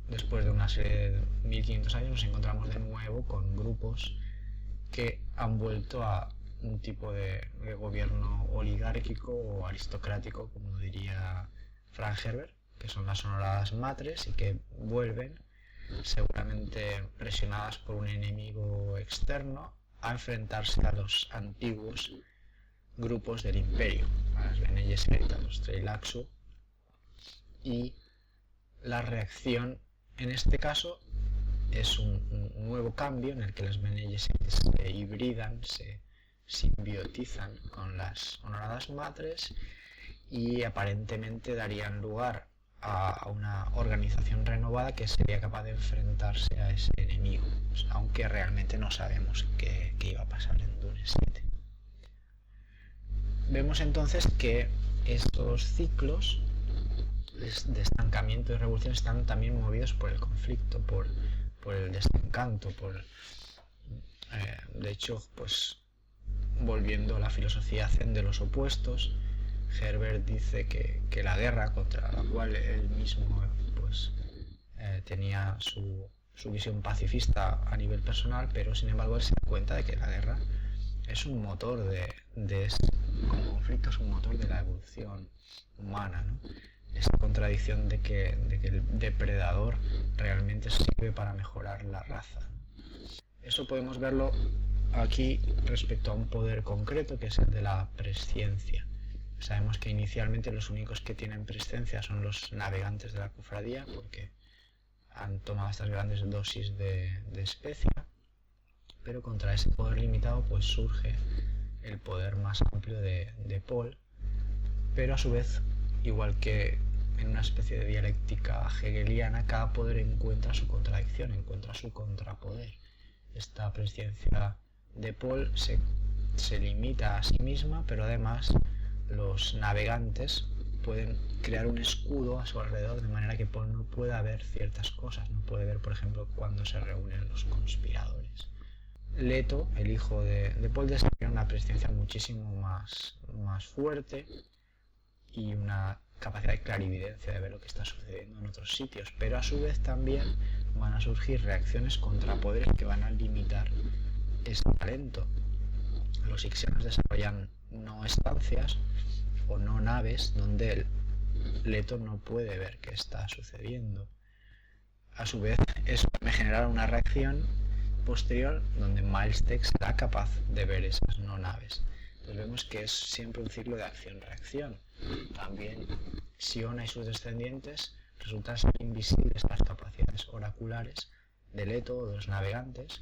después de una serie de 1500 años, nos encontramos de nuevo con grupos que han vuelto a un tipo de gobierno oligárquico o aristocrático, como diría Frank Herbert, que son las honoradas matres, y que vuelven, seguramente presionadas por un enemigo externo, a enfrentarse a los antiguos grupos del imperio, a las Bene Gesserit, a los Tleilaxu, y la reacción en este caso es un nuevo cambio en el que las Bene Gesserit se hibridan, se simbiotizan con las honoradas matres y aparentemente darían lugar a una organización renovada que sería capaz de enfrentarse a ese enemigo, aunque realmente no sabemos qué iba a pasar en Dune 7. Vemos entonces que estos ciclos de estancamiento y revolución están también movidos por el conflicto, por el desencanto, de hecho, pues volviendo a la filosofía zen de los opuestos, Herbert dice que la guerra, contra la cual él mismo pues tenía su visión pacifista a nivel personal, pero sin embargo él se da cuenta de que la guerra es un motor como conflicto es un motor de la evolución humana, ¿no? Esa contradicción de que el depredador realmente sirve para mejorar la raza. Eso podemos verlo aquí respecto a un poder concreto que es el de la presciencia. Sabemos que inicialmente los únicos que tienen presciencia son los navegantes de la cofradía, porque han tomado estas grandes dosis de especia, pero contra ese poder limitado pues surge el poder más amplio de Paul, pero a su vez, igual que en una especie de dialéctica hegeliana, cada poder encuentra su contradicción, encuentra su contrapoder. Esta presciencia de Paul se limita a sí misma, pero además los navegantes pueden crear un escudo a su alrededor de manera que Paul no pueda ver ciertas cosas, no puede ver, por ejemplo, cuando se reúnen los conspiradores. Leto, el hijo de Paul, desarrolla una presciencia muchísimo más fuerte y una capacidad de clarividencia de ver lo que está sucediendo en otros sitios, pero a su vez también van a surgir reacciones contra poderes que van a limitar ese talento. Los ixianos desarrollan no estancias o no naves donde el Leto no puede ver qué está sucediendo. A su vez, eso me genera una reacción posterior donde Miles Teg será capaz de ver esas no naves. Entonces vemos que es siempre un ciclo de acción-reacción. También Siona y sus descendientes resultan ser invisibles las capacidades oraculares de Leto o de los navegantes,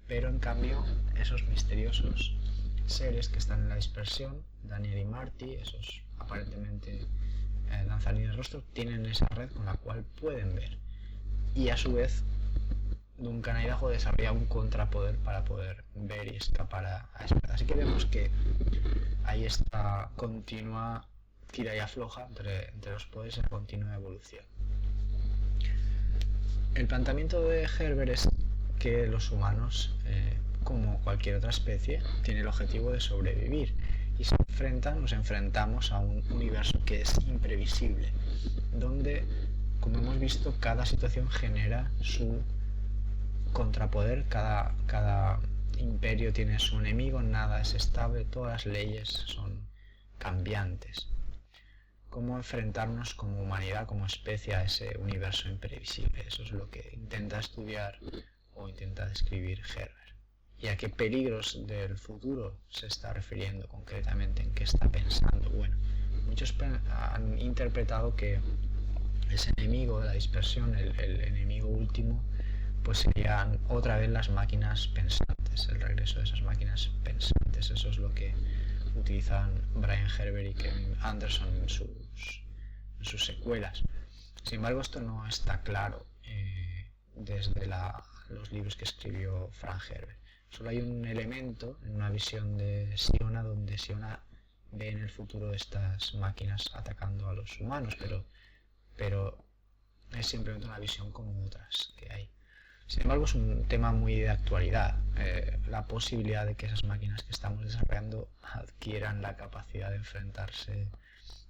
pero en cambio esos misteriosos seres que están en la dispersión, Daniel y Marty, esos aparentemente danzarines de rostro, tienen esa red con la cual pueden ver. Y a su vez Duncan Idaho desarrolla un contrapoder para poder ver y escapar a esa. Así que vemos que hay esta continua tira y afloja entre los poderes en la continua evolución. El planteamiento de Herbert es que los humanos, como cualquier otra especie, tienen el objetivo de sobrevivir y nos enfrentamos a un universo que es imprevisible, donde, como hemos visto, cada situación genera su contrapoder, cada imperio tiene su enemigo, nada es estable, todas las leyes son cambiantes. ¿Cómo enfrentarnos como humanidad, como especie, a ese universo imprevisible? Eso es lo que intenta estudiar o intenta describir Herbert. ¿Y a qué peligros del futuro se está refiriendo concretamente? ¿En qué está pensando? Bueno, muchos han interpretado que ese enemigo de la dispersión, el enemigo último, pues serían otra vez las máquinas pensantes, el regreso de esas máquinas pensantes. Eso es lo que utilizan Brian Herbert y Kevin Anderson en sus secuelas. Sin embargo, esto no está claro desde los libros que escribió Frank Herbert. Solo hay un elemento en una visión de Siona donde Siona ve en el futuro estas máquinas atacando a los humanos, pero es simplemente una visión como otras que hay. Sin embargo, es un tema muy de actualidad, la posibilidad de que esas máquinas que estamos desarrollando adquieran la capacidad de enfrentarse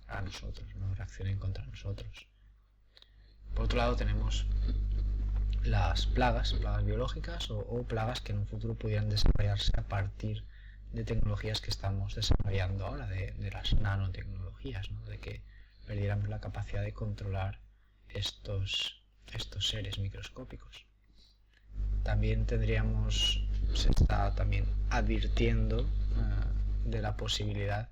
a nosotros, ¿no? Reaccionen contra nosotros. Por otro lado, tenemos las plagas biológicas o plagas que en un futuro pudieran desarrollarse a partir de tecnologías que estamos desarrollando ahora, de las nanotecnologías, ¿no? De que perdiéramos la capacidad de controlar estos seres microscópicos. También se está también advirtiendo de la posibilidad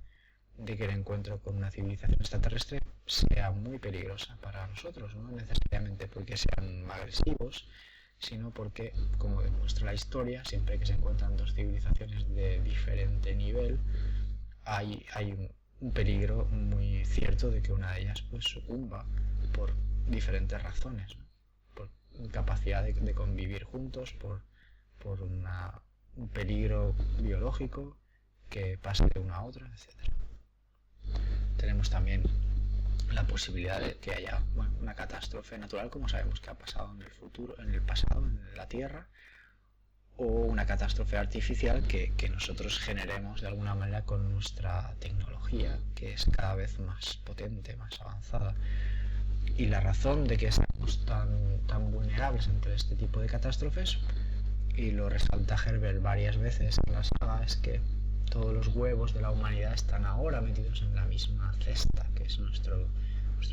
de que el encuentro con una civilización extraterrestre sea muy peligrosa para nosotros, no necesariamente porque sean agresivos, sino porque, como demuestra la historia, siempre que se encuentran dos civilizaciones de diferente nivel, hay un peligro muy cierto de que una de ellas pues sucumba por diferentes razones, ¿no? Por incapacidad de convivir juntos, por un peligro biológico que pase de una a otra, etc. Tenemos también la posibilidad de que haya una catástrofe natural, como sabemos que ha pasado en el pasado, en la Tierra, o una catástrofe artificial que nosotros generemos de alguna manera con nuestra tecnología, que es cada vez más potente, más avanzada. Y la razón de que seamos tan vulnerables ante este tipo de catástrofes, y lo resalta Herbert varias veces en la saga, es que todos los huevos de la humanidad están ahora metidos en la misma cesta, que es nuestro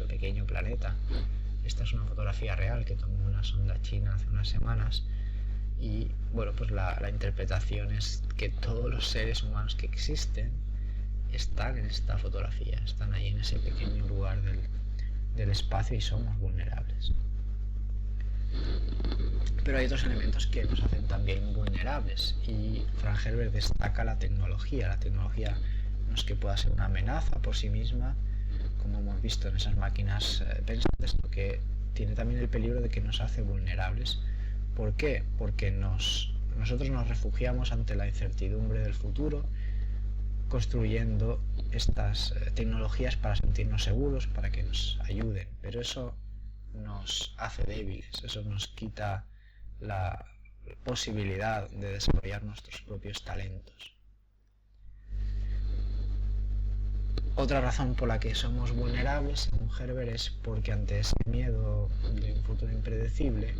pequeño planeta. Esta es una fotografía real que tomó una sonda china hace unas semanas, y bueno, pues la interpretación es que todos los seres humanos que existen están en esta fotografía, están ahí en ese pequeño lugar del espacio y somos vulnerables. Pero hay otros elementos que nos hacen también vulnerables, y Frank Herbert destaca la tecnología. La tecnología no es que pueda ser una amenaza por sí misma, como hemos visto en esas máquinas pensantes, sino que tiene también el peligro de que nos hace vulnerables. ¿Por qué? Porque nosotros nos refugiamos ante la incertidumbre del futuro, construyendo estas tecnologías para sentirnos seguros, para que nos ayuden, pero eso nos hace débiles, eso nos quita la posibilidad de desarrollar nuestros propios talentos. Otra razón por la que somos vulnerables, según Herbert, es porque ante ese miedo de un futuro impredecible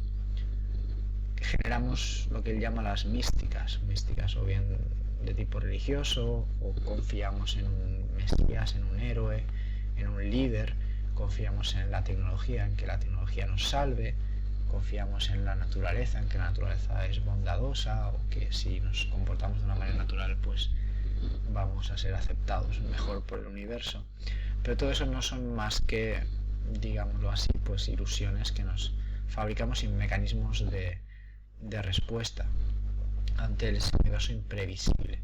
generamos lo que él llama las místicas o bien de tipo religioso, o confiamos en un mesías, en un héroe, en un líder, confiamos en la tecnología, en que la tecnología nos salve, confiamos en la naturaleza, en que la naturaleza es bondadosa, o que si nos comportamos de una manera natural pues vamos a ser aceptados mejor por el universo. Pero todo eso no son más que, digámoslo así, pues ilusiones que nos fabricamos sin mecanismos de respuesta ante el universo imprevisible.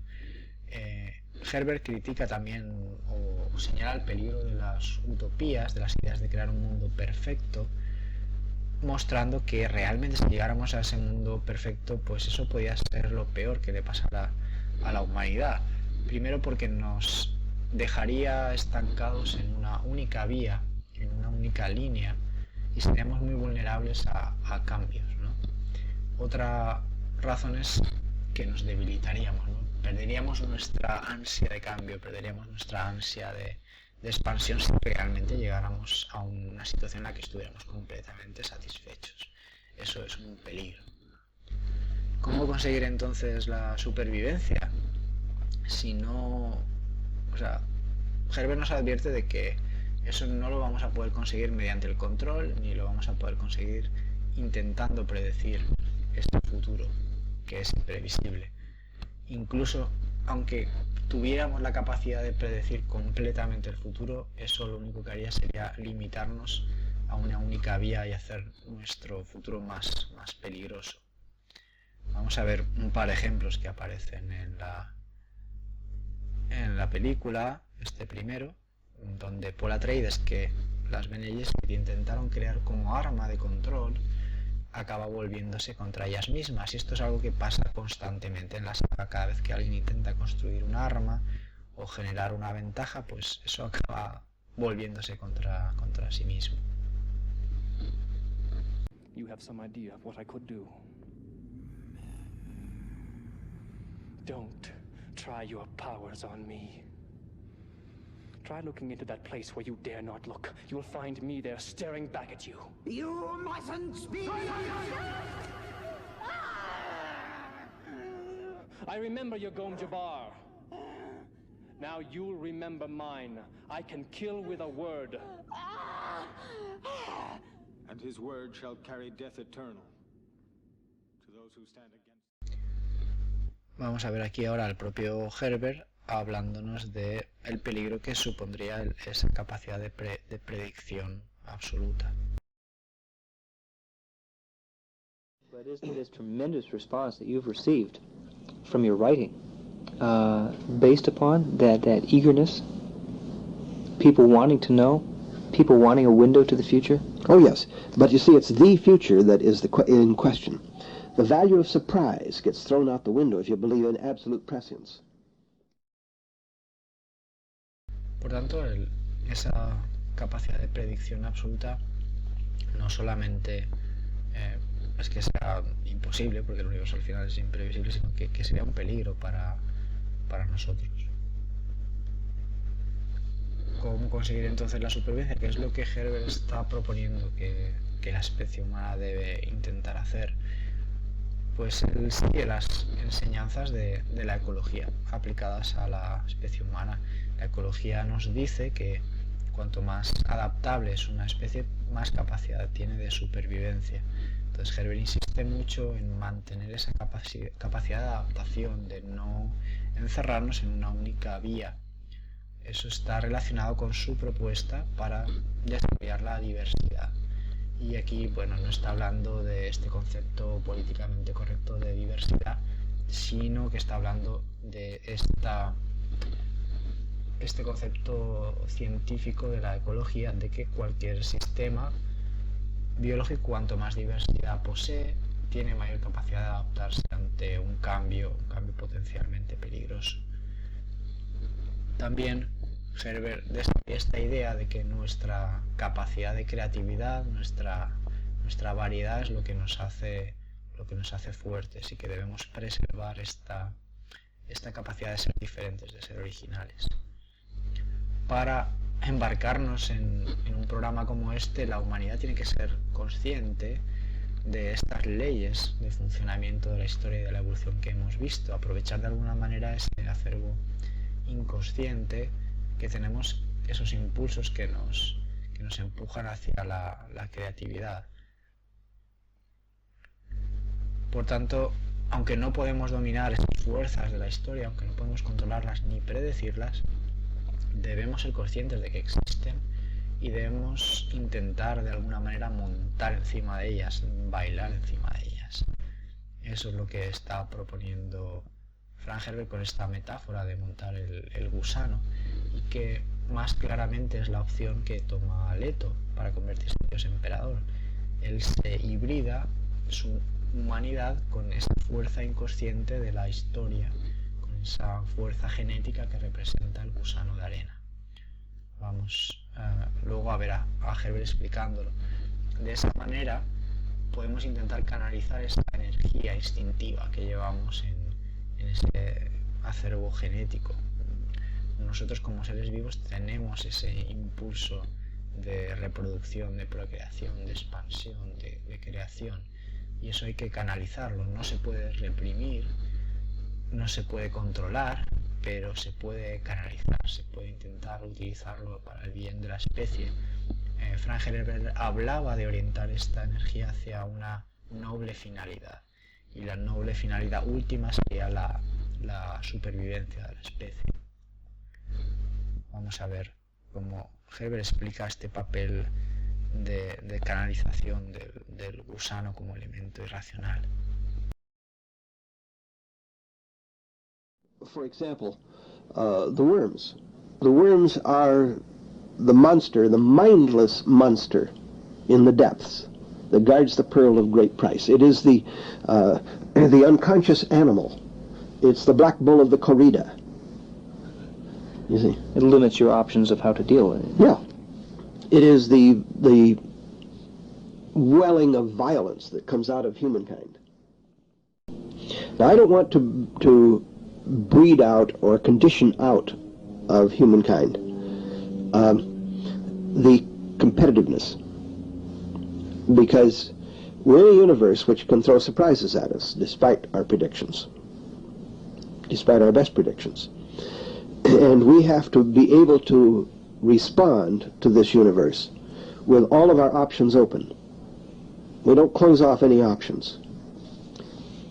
Herbert critica también o señala el peligro de las utopías, de las ideas de crear un mundo perfecto, mostrando que realmente si llegáramos a ese mundo perfecto, pues eso podía ser lo peor que le pasara a la humanidad. Primero porque nos dejaría estancados en una única vía, en una única línea, y seríamos muy vulnerables a cambios, ¿no? Otra razón es que nos debilitaríamos, ¿no? Perderíamos nuestra ansia de cambio, perderíamos nuestra ansia de expansión si realmente llegáramos a una situación en la que estuviéramos completamente satisfechos. Eso es un peligro. ¿Cómo conseguir entonces la supervivencia? Si no... Herbert nos advierte de que eso no lo vamos a poder conseguir mediante el control, ni lo vamos a poder conseguir intentando predecir este futuro, que es imprevisible. Incluso aunque tuviéramos la capacidad de predecir completamente el futuro, eso lo único que haría sería limitarnos a una única vía y hacer nuestro futuro más peligroso. Vamos a ver un par de ejemplos que aparecen en la película, este primero, donde Paul Atreides, que las Bene Gesserit intentaron crear como arma de control, acaba volviéndose contra ellas mismas, y esto es algo que pasa constantemente en la saga. Cada vez que alguien intenta construir un arma o generar una ventaja, pues eso acaba volviéndose contra sí mismo. You have some idea of what I could do. Don't try your powers on me. Try looking into that place where you dare not look. You will find me there staring back at you. You mustn't speak! I remember your Gom Jabbar. Now you'll remember mine. I can kill with a word. And his word shall carry death eternal to those who stand against. Vamos a ver aquí ahora al propio Herbert hablándonos de el peligro que supondría esa capacidad de predicción absoluta. But isn't this tremendous response that you've received from your writing based upon that eagerness, people wanting to know, people wanting a window to the future? Oh yes, but you see, it's the future that is in question. The value of surprise gets thrown out the window if you believe in absolute prescience. Por tanto, esa capacidad de predicción absoluta no solamente es que sea imposible, porque el universo al final es imprevisible, sino que sería un peligro para nosotros. ¿Cómo conseguir entonces la supervivencia? ¿Qué es lo que Herbert está proponiendo que la especie humana debe intentar hacer? Pues él sigue las enseñanzas de la ecología aplicadas a la especie humana. La ecología nos dice que cuanto más adaptable es una especie, más capacidad tiene de supervivencia. Entonces Herbert insiste mucho en mantener esa capacidad de adaptación, de no encerrarnos en una única vía. Eso está relacionado con su propuesta para desarrollar la diversidad. Y aquí, bueno, no está hablando de este concepto políticamente correcto de diversidad, sino que está hablando de este concepto científico de la ecología, de que cualquier sistema biológico, cuanto más diversidad posee, tiene mayor capacidad de adaptarse ante un cambio potencialmente peligroso. También Herbert desarrolla esta idea de que nuestra capacidad de creatividad, nuestra variedad es lo que nos hace fuertes, y que debemos preservar esta capacidad de ser diferentes, de ser originales. Para embarcarnos en un programa como este, la humanidad tiene que ser consciente de estas leyes de funcionamiento de la historia y de la evolución que hemos visto, aprovechar de alguna manera ese acervo inconsciente que tenemos, esos impulsos que nos empujan hacia la creatividad. Por tanto, aunque no podemos dominar esas fuerzas de la historia, aunque no podemos controlarlas ni predecirlas, debemos ser conscientes de que existen y debemos intentar de alguna manera montar encima de ellas, bailar encima de ellas. Eso es lo que está proponiendo Frank Herbert con esta metáfora de montar el gusano, y que más claramente es la opción que toma Leto para convertirse en Dios emperador. Él se hibrida su humanidad con esa fuerza inconsciente de la historia, con esa fuerza genética que representa el gusano de arena. Vamos luego a ver a Herbert explicándolo. De esa manera podemos intentar canalizar esa energía instintiva que llevamos en ese acervo genético. Nosotros como seres vivos tenemos ese impulso de reproducción, de procreación, de expansión, de creación, y eso hay que canalizarlo. No se puede reprimir, no se puede controlar, pero se puede canalizar, se puede intentar utilizarlo para el bien de la especie. Frank Herbert hablaba de orientar esta energía hacia una noble finalidad, y la noble finalidad última sería la supervivencia de la especie. Vamos a ver cómo Herbert explica este papel de canalización del gusano como elemento irracional. For example, the worms. The worms are the monster, the mindless monster in the depths that guards the pearl of great price. It is the unconscious animal. It's the black bull of the corrida. You see? It limits your options of how to deal with it. Yeah. It is the welling of violence that comes out of humankind. Now, I don't want to breed out or condition out of humankind the competitiveness, because we're a universe which can throw surprises at us despite our predictions, despite our best predictions. And we have to be able to respond to this universe with all of our options open. We don't close off any options.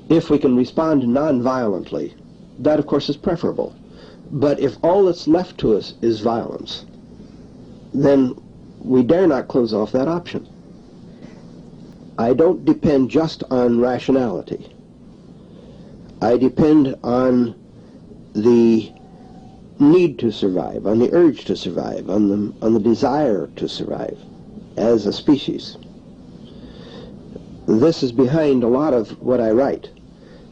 If we can respond non-violently, that of course is preferable. But if all that's left to us is violence, then we dare not close off that option. I don't depend just on rationality. I depend on the need to survive, on the urge to survive, on the desire to survive as a species. This is behind a lot of what I write.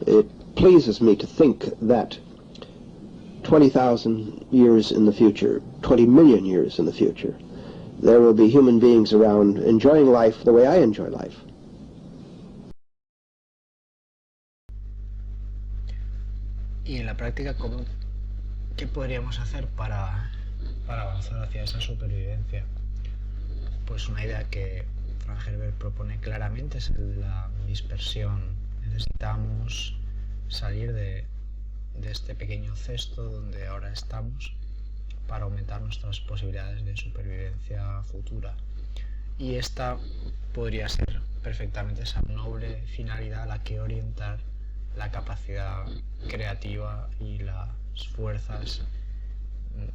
It pleases me to think that 20,000 years in the future, 20 million years in the future, there will be human beings around enjoying life the way I enjoy life. Y en la práctica, ¿qué podríamos hacer para avanzar hacia esa supervivencia? Pues una idea que Frank Herbert propone claramente es el de la dispersión. Necesitamos salir de este pequeño cesto donde ahora estamos para aumentar nuestras posibilidades de supervivencia futura. Y esta podría ser perfectamente esa noble finalidad a la que orientar la capacidad creativa y las fuerzas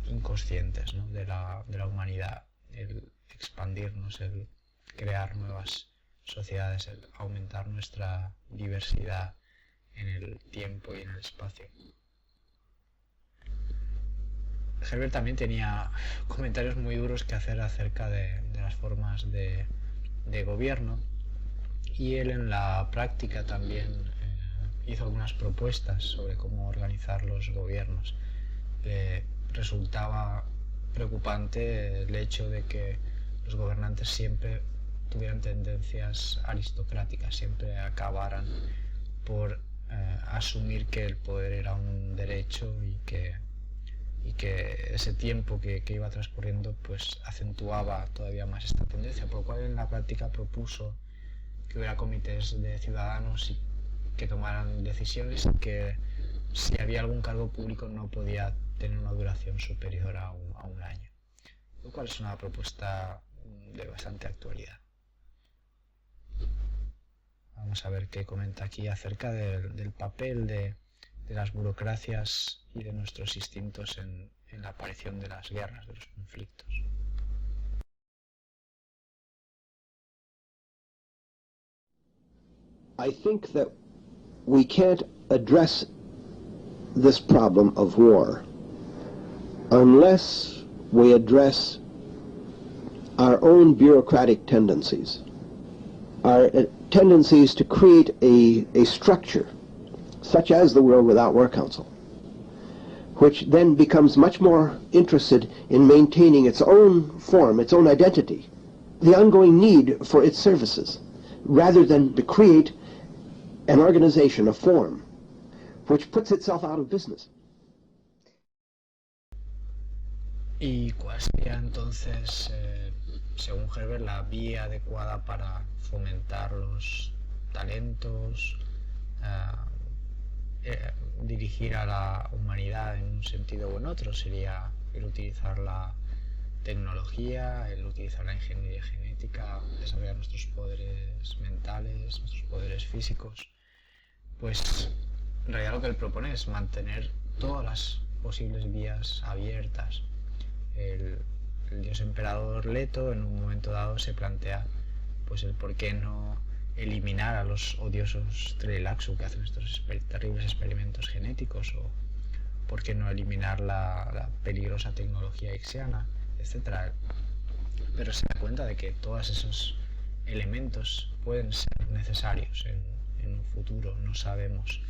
inconscientes, ¿no?, de la humanidad, el expandirnos, el crear nuevas sociedades, el aumentar nuestra diversidad en el tiempo y en el espacio. Herbert también tenía comentarios muy duros que hacer acerca de las formas de gobierno, y él en la práctica también hizo algunas propuestas sobre cómo organizar los gobiernos. Resultaba preocupante el hecho de que los gobernantes siempre tuvieran tendencias aristocráticas, siempre acabaran por asumir que el poder era un derecho y que ese tiempo que iba transcurriendo pues acentuaba todavía más esta tendencia, por lo cual en la práctica propuso que hubiera comités de ciudadanos y que tomaran decisiones, que si había algún cargo público no podía tener una duración superior a un año, lo cual es una propuesta de bastante actualidad. Vamos a ver qué comenta aquí acerca del papel de las burocracias y de nuestros instintos en la aparición de las guerras, de los conflictos. I think that we can't address this problem of war unless we address our own bureaucratic tendencies, our tendencies to create a structure such as the World Without War Council, which then becomes much more interested in maintaining its own form, its own identity, the ongoing need for its services, rather than to create an organization, a form, which puts itself out of business. ¿Y cuál sería entonces, según Herbert, la vía adecuada para fomentar los talentos, dirigir a la humanidad en un sentido u en otro? Sería el utilizar la tecnología, el utilizar la ingeniería genética, desarrollar nuestros poderes mentales, nuestros poderes físicos. Pues en realidad lo que él propone es mantener todas las posibles vías abiertas. El dios emperador Leto en un momento dado se plantea pues el por qué no eliminar a los odiosos Tleilaxu que hacen estos terribles experimentos genéticos, o por qué no eliminar la peligrosa tecnología ixiana, etc. Pero se da cuenta de que todos esos elementos pueden ser necesarios en un futuro. No sabemos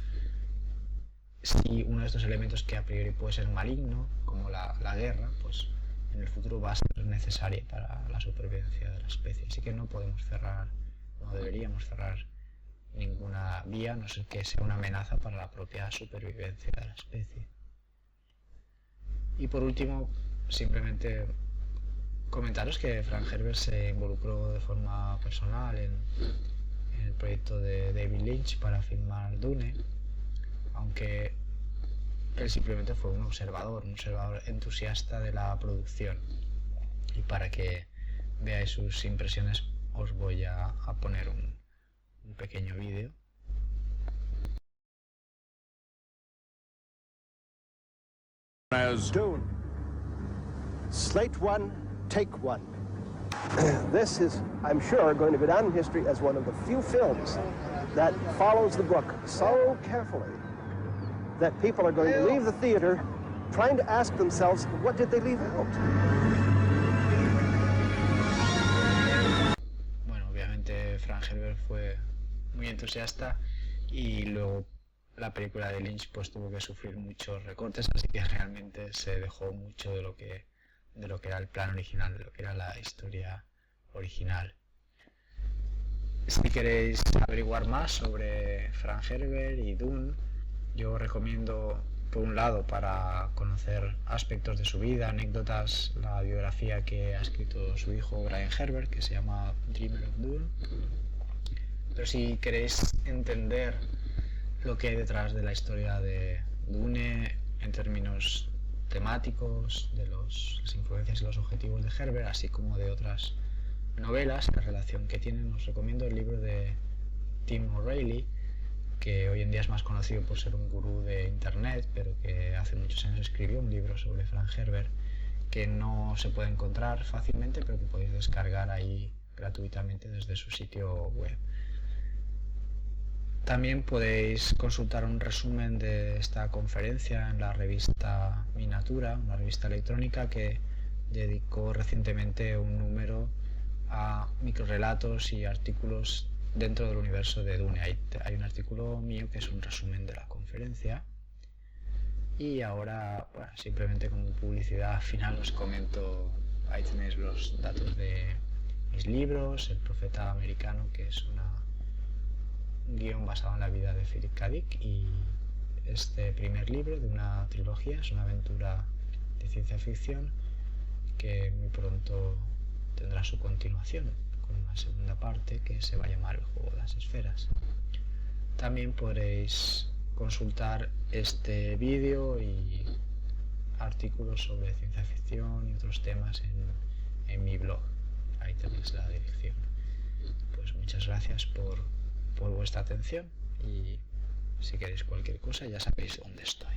si uno de estos elementos, que a priori puede ser maligno, como la guerra, pues en el futuro va a ser necesaria para la supervivencia de la especie. Así que no podemos cerrar, no deberíamos cerrar ninguna vía, no ser que sea una amenaza para la propia supervivencia de la especie. Y por último, simplemente comentaros que Frank Herbert se involucró de forma personal en el proyecto de David Lynch para filmar Dune, aunque él simplemente fue un observador entusiasta de la producción. Y para que veáis sus impresiones os voy a poner un pequeño vídeo. as Dune. Slate one, take one. This is, I'm sure, going to go down in history as one of the few films that follows the book so carefully that people are going to leave the theater trying to ask themselves, what did they leave out? Bueno, obviamente Frank Herbert fue muy entusiasta y luego la película de Lynch pues tuvo que sufrir muchos recortes, así que realmente se dejó mucho de lo que era el plan original, de lo que era la historia original. Si queréis averiguar más sobre Frank Herbert y Dune, yo recomiendo, por un lado, para conocer aspectos de su vida, anécdotas, la biografía que ha escrito su hijo Brian Herbert, que se llama Dreamer of Dune. Pero si queréis entender lo que hay detrás de la historia de Dune en términos temáticos, de las influencias y los objetivos de Herbert, así como de otras novelas, la relación que tienen, os recomiendo el libro de Tim O'Reilly, que hoy en día es más conocido por ser un gurú de internet, pero que hace muchos años escribió un libro sobre Frank Herbert que no se puede encontrar fácilmente, pero que podéis descargar ahí gratuitamente desde su sitio web. También podéis consultar un resumen de esta conferencia en la revista Minatura, una revista electrónica que dedicó recientemente un número a microrelatos y artículos dentro del universo de Dune. Hay un artículo mío que es un resumen de la conferencia. Y ahora, bueno, simplemente como publicidad final os comento, ahí tenéis los datos de mis libros, El Profeta Americano, que es un guión basado en la vida de Philip K. Dick, y este primer libro de una trilogía, es una aventura de ciencia ficción que muy pronto tendrá su continuación con una segunda parte que se va a llamar El Juego de las Esferas. También podréis consultar este vídeo y artículos sobre ciencia ficción y otros temas en mi blog. Ahí tenéis la dirección. Pues muchas gracias por vuestra atención y si queréis cualquier cosa ya sabéis dónde estoy.